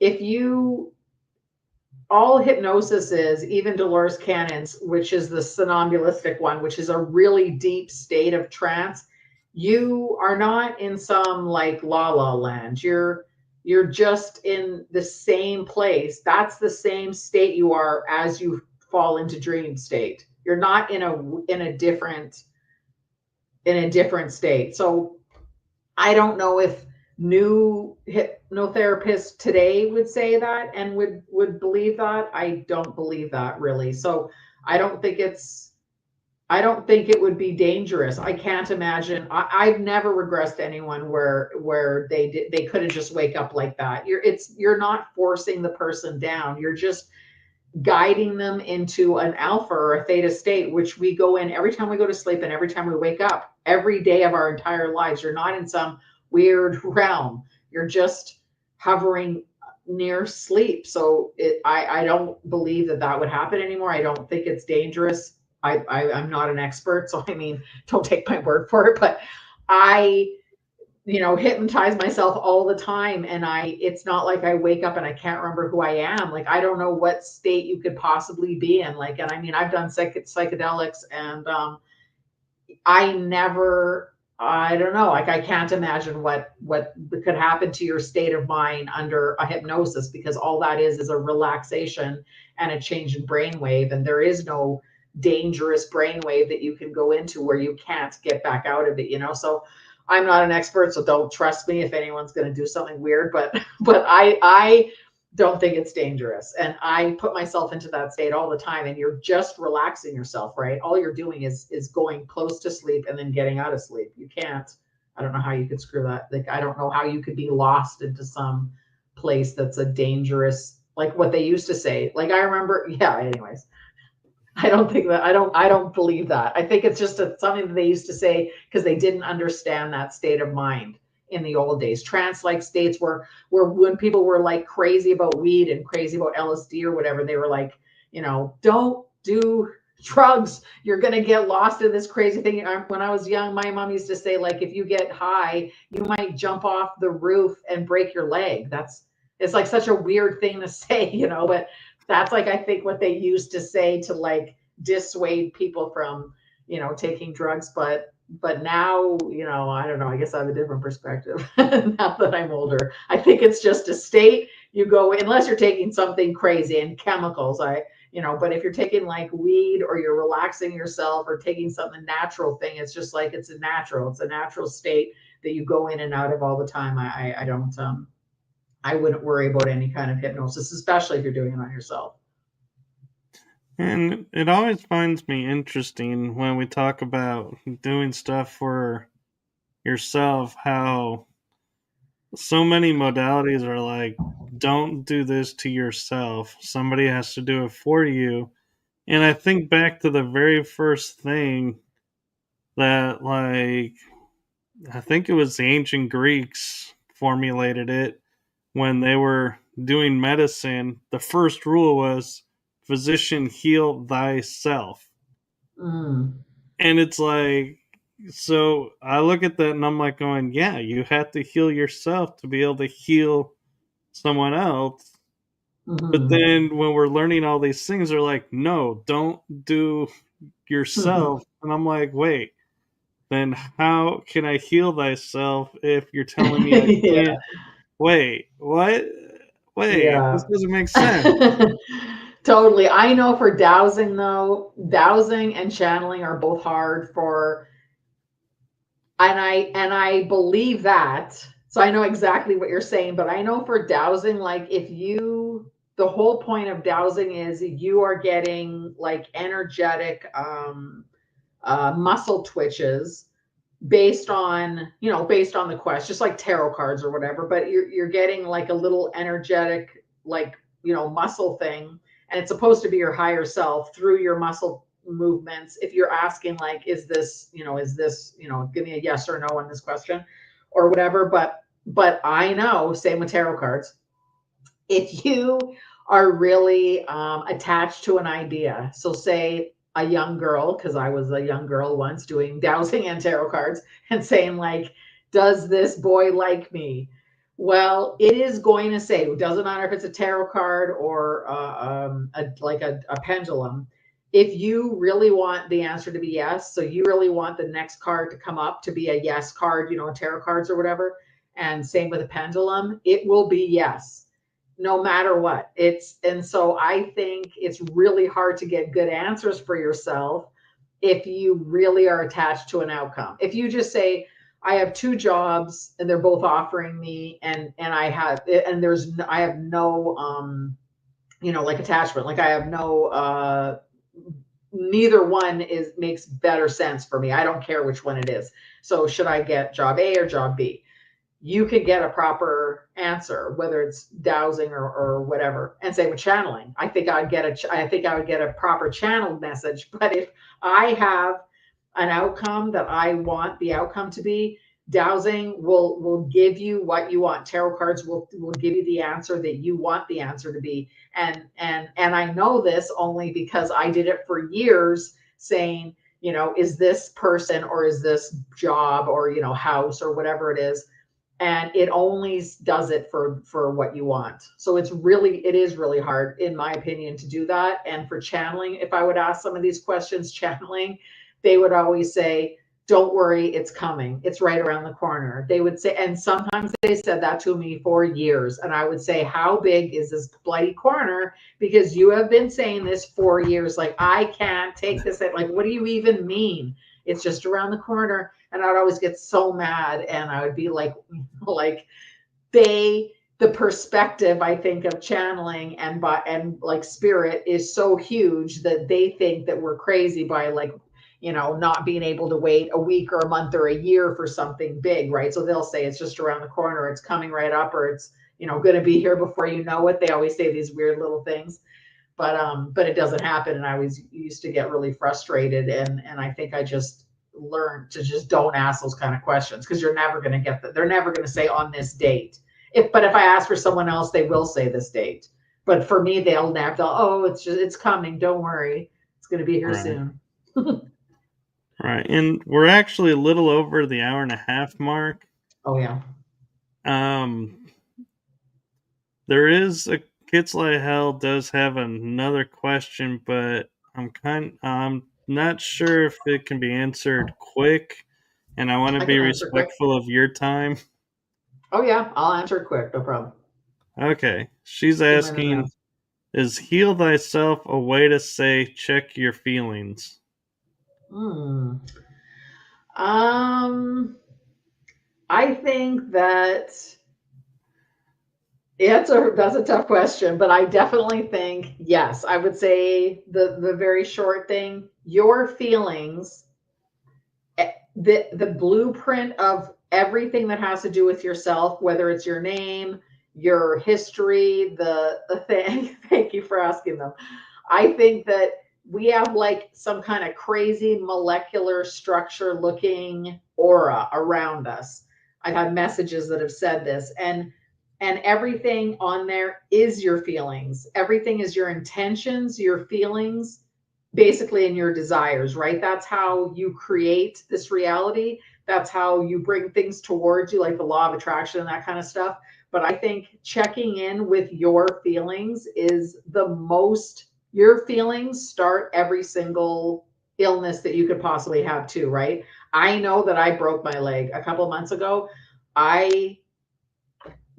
if you, all hypnosis is, even Dolores Cannon's, which is the somnambulistic one, which is a really deep state of trance, you are not in some like la la land. You're just in the same place. That's the same state you are as you fall into dream state. You're not in a different state. So I don't know if new hypnotherapists today would say that and would believe that. I don't believe that, really. So I don't think it's I don't think it would be dangerous. I can't imagine. I've never regressed anyone where they couldn't just wake up like that. You're not forcing the person down. You're just guiding them into an alpha or a theta state, which we go in every time we go to sleep and every time we wake up, every day of our entire lives. You're not in some weird realm. You're just hovering near sleep. So I don't believe that would happen anymore. I don't think it's dangerous. I'm not an expert, so I mean, don't take my word for it, but I hypnotize myself all the time, and it's not like I wake up and I can't remember who I am. Like, I don't know what state you could possibly be in. Like, and I mean, I've done psychedelics, and I don't know, like, I can't imagine what could happen to your state of mind under a hypnosis, because all that is a relaxation and a change in brainwave, and there is no dangerous brainwave that you can go into where you can't get back out of it. So I'm not an expert, so don't trust me if anyone's going to do something weird, but I don't think it's dangerous. And I put myself into that state all the time, and you're just relaxing yourself, right? All you're doing is going close to sleep and then getting out of sleep. You can't, I don't know how you could screw that. Like, I don't know how you could be lost into some place that's a dangerous, like what they used to say. Like, I remember, yeah, anyways. I don't think that I don't believe that. I think it's just something that they used to say because they didn't understand that state of mind in the old days. Trance-like states where when people were like crazy about weed and crazy about LSD or whatever, they were like, don't do drugs. You're gonna get lost in this crazy thing. When I was young, my mom used to say, like, if you get high, you might jump off the roof and break your leg. It's like such a weird thing to say, but that's, like, I think what they used to say to like dissuade people from taking drugs, but now, I don't know, I guess I have a different perspective now that I'm older. I think it's just a state you go, unless you're taking something crazy and chemicals. But if you're taking like weed or you're relaxing yourself or taking something natural thing, it's just like it's a natural state that you go in and out of all the time. I don't I wouldn't worry about any kind of hypnosis, especially if you're doing it on yourself. And it always finds me interesting when we talk about doing stuff for yourself, how so many modalities are like, don't do this to yourself. Somebody has to do it for you. And I think back to the very first thing that, like, I think it was the ancient Greeks formulated it when they were doing medicine. The first rule was, physician, heal thyself. Mm. And it's like, so I look at that and I'm like going, yeah, you have to heal yourself to be able to heal someone else. But Hmm. then when we're learning all these things, they're like, no, don't do yourself. And I'm like, wait, then how can I heal thyself if you're telling me I Yeah, can't? Wait, what? Wait, this yeah. doesn't make sense. Totally. I know for dowsing though, dowsing and channeling are both hard for, and I believe that. So I know exactly what you're saying, but I know for dowsing, like if you the whole point of dowsing is you are getting like energetic muscle twitches based on the quest, just like tarot cards or whatever, but you're getting like a little energetic, like, muscle thing, and it's supposed to be your higher self through your muscle movements. If you're asking like, give me a yes or no on this question or whatever, but I know, same with tarot cards, if you are really attached to an idea, so say a young girl, because I was a young girl once doing dowsing and tarot cards and saying like, does this boy like me? Well, it is going to say, it doesn't matter if it's a tarot card or a pendulum. If you really want the answer to be yes, so you really want the next card to come up to be a yes card, tarot cards or whatever, and same with a pendulum, it will be yes no matter what. And so I think it's really hard to get good answers for yourself if you really are attached to an outcome. If you just say, I have two jobs and they're both offering me, and I have no like attachment, like I have no neither one is makes better sense for me. I don't care which one it is. So should I get job A or job B? You could get a proper answer, whether it's dowsing or whatever. And same with channeling. I think I would get a proper channeled message. But if I have an outcome that I want the outcome to be, dowsing will give you what you want. Tarot cards will give you the answer that you want the answer to be. And I know this only because I did it for years, saying, is this person or is this job or house or whatever it is, and it only does it for what you want. So it is really hard, in my opinion, to do that. And for channeling, if I would ask some of these questions channeling, they would always say, don't worry, it's coming, it's right around the corner, they would say. And sometimes they said that to me for years, and I would say, how big is this bloody corner? Because you have been saying this for years, like, I can't take this, like, what do you even mean? It's just around the corner. And I'd always get so mad, and I would be like the perspective, I think, of channeling and like spirit is so huge that they think that we're crazy by like, not being able to wait a week or a month or a year for something big, right? So they'll say it's just around the corner, it's coming right up, or it's, going to be here before you know it. They always say these weird little things, but it doesn't happen. And I always used to get really frustrated, and I think I just learned to just don't ask those kind of questions, because you're never going to get that. They're never going to say on this date. But if I ask for someone else, they will say this date. But for me, oh, it's coming, don't worry, it's going to be here Right. soon. Right. And we're actually a little over the hour and a half mark. Oh yeah. Um, there is Kitzley Hell does have another question, but I'm not sure if it can be answered quick, and I want to I be can answer quick. respectful of your time. Oh yeah, I'll answer it quick. No problem. Okay, she's Give me the asking, minutes. is heal thyself a way to say check your feelings? Hmm. Um, I think that that's a tough question, but I definitely think yes. I would say the very short thing, your feelings, the blueprint of everything that has to do with yourself, whether it's your name, your history, the thing. Thank you for asking them. I think that we have like some kind of crazy molecular structure looking aura around us. I've had messages that have said this, and everything on there is your feelings. Everything is your intentions, your feelings, basically, in your desires, right? That's how you create this reality. That's how you bring things towards you, like the law of attraction and that kind of stuff. But I think checking in with your feelings is the most, your feelings start every single illness that you could possibly have too, right? I know that I broke my leg a couple of months ago. I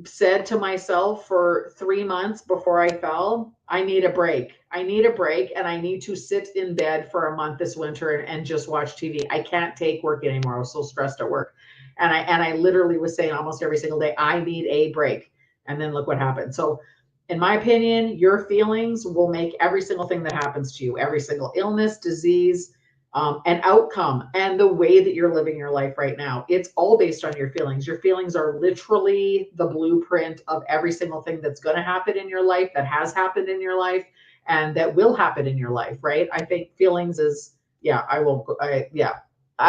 said to myself for 3 months before I fell, I need a break. I need a break, and I need to sit in bed for a month this winter and just watch TV. I can't take work anymore. I was so stressed at work. And I literally was saying almost every single day, I need a break. And then look what happened. So in my opinion, your feelings will make every single thing that happens to you, every single illness, disease, and outcome, and the way that you're living your life right now. It's all based on your feelings. Your feelings are literally the blueprint of every single thing that's going to happen in your life, that has happened in your life, and that will happen in your life, right? I think feelings is, yeah, I won't, yeah.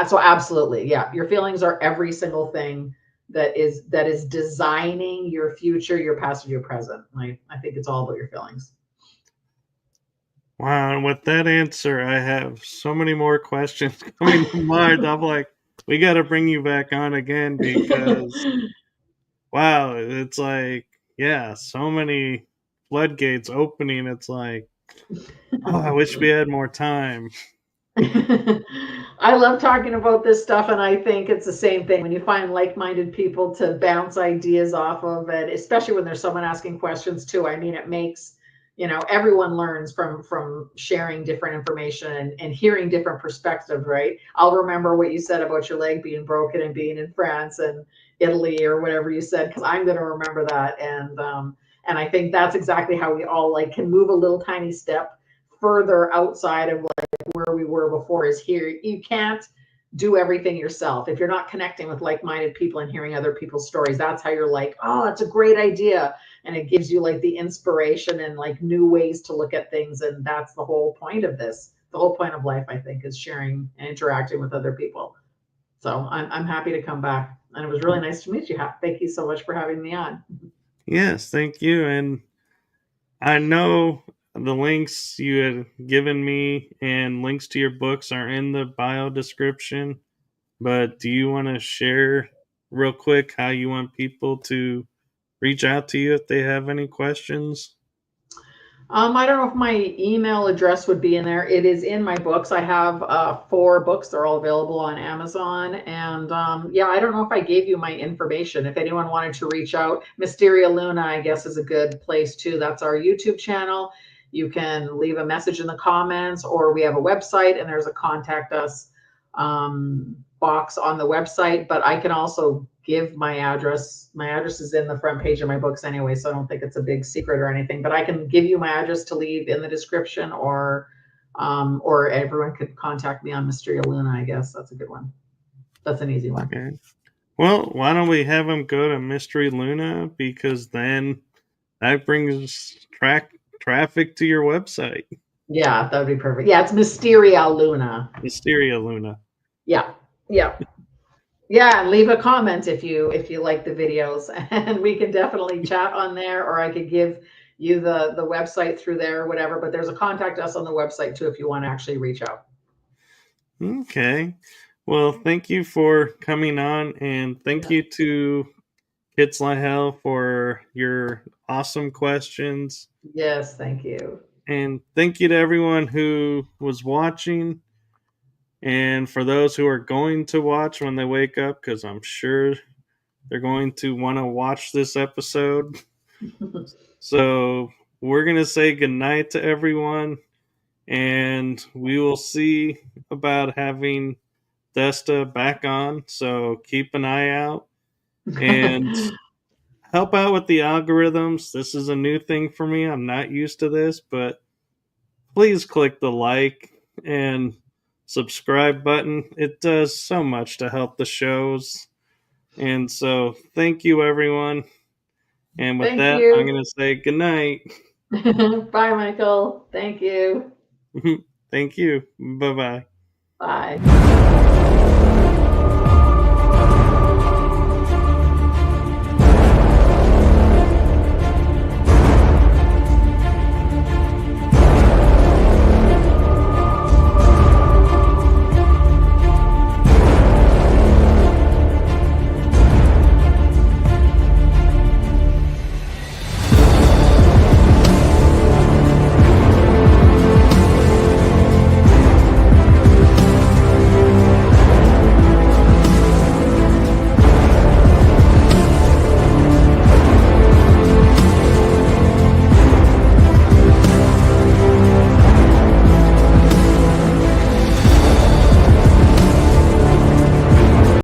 So absolutely, yeah. Your feelings are every single thing that is designing your future, your past, and your present. I think it's all about your feelings. Wow, and with that answer, I have so many more questions coming to mind. I'm like, we got to bring you back on again because, wow, it's like, yeah, so many floodgates opening. It's like, oh, I wish we had more time. I love talking about this stuff, and I think it's the same thing when you find like-minded people to bounce ideas off of, and especially when there's someone asking questions too. I mean, it makes, everyone learns from sharing different information and hearing different perspectives, right? I'll remember what you said about your leg being broken and being in France and Italy or whatever you said, because I'm going to remember that, and I think that's exactly how we all like can move a little tiny step further outside of where we were before. Is here you can't do everything yourself if you're not connecting with like-minded people and hearing other people's stories. That's how you're like, oh, that's a great idea, and it gives you like the inspiration and like new ways to look at things. And that's the whole point of this. The whole point of life, I think, is sharing and interacting with other people. So I'm happy to come back, and it was really nice to meet you. Thank you so much for having me on. Yes, thank you. And I know the links you had given me and links to your books are in the bio description, but do you want to share real quick how you want people to reach out to you if they have any questions? I don't know if my email address would be in there. It is in my books. I have 4 books. They're all available on Amazon. And yeah, I don't know if I gave you my information. If anyone wanted to reach out, Mysteria Luna, I guess, is a good place too. That's our YouTube channel. You can leave a message in the comments, or we have a website and there's a contact us box on the website. But I can also give my address. My address is in the front page of my books anyway, so I don't think it's a big secret or anything. But I can give you my address to leave in the description, or everyone could contact me on Mysteria Luna. I guess that's a good one. That's an easy one. Okay. Well, why don't we have them go to Mystery Luna because then that brings traffic to your website, Yeah, that would be perfect. Yeah, it's Mysteria Luna. Mysteria Luna. Yeah, yeah. Yeah, and leave a comment if you like the videos, and we can definitely chat on there, or I could give you the website through there or whatever. But there's a contact us on the website too if you want to actually reach out. Okay. Well, thank you for coming on, and thank you to Kids Like Hell for your awesome questions. Yes, thank you. And thank you to everyone who was watching. And for those who are going to watch when they wake up, because I'm sure they're going to want to watch this episode. So we're going to say goodnight to everyone, and we will see about having Desta back on. So keep an eye out and help out with the algorithms. This is a new thing for me. I'm not used to this, but please click the like and subscribe button. It does so much to help the shows. And so thank you, everyone. And with Thank that, I'm you. going to say good night. Bye, Michael. Thank you. Thank you. Bye bye. Bye.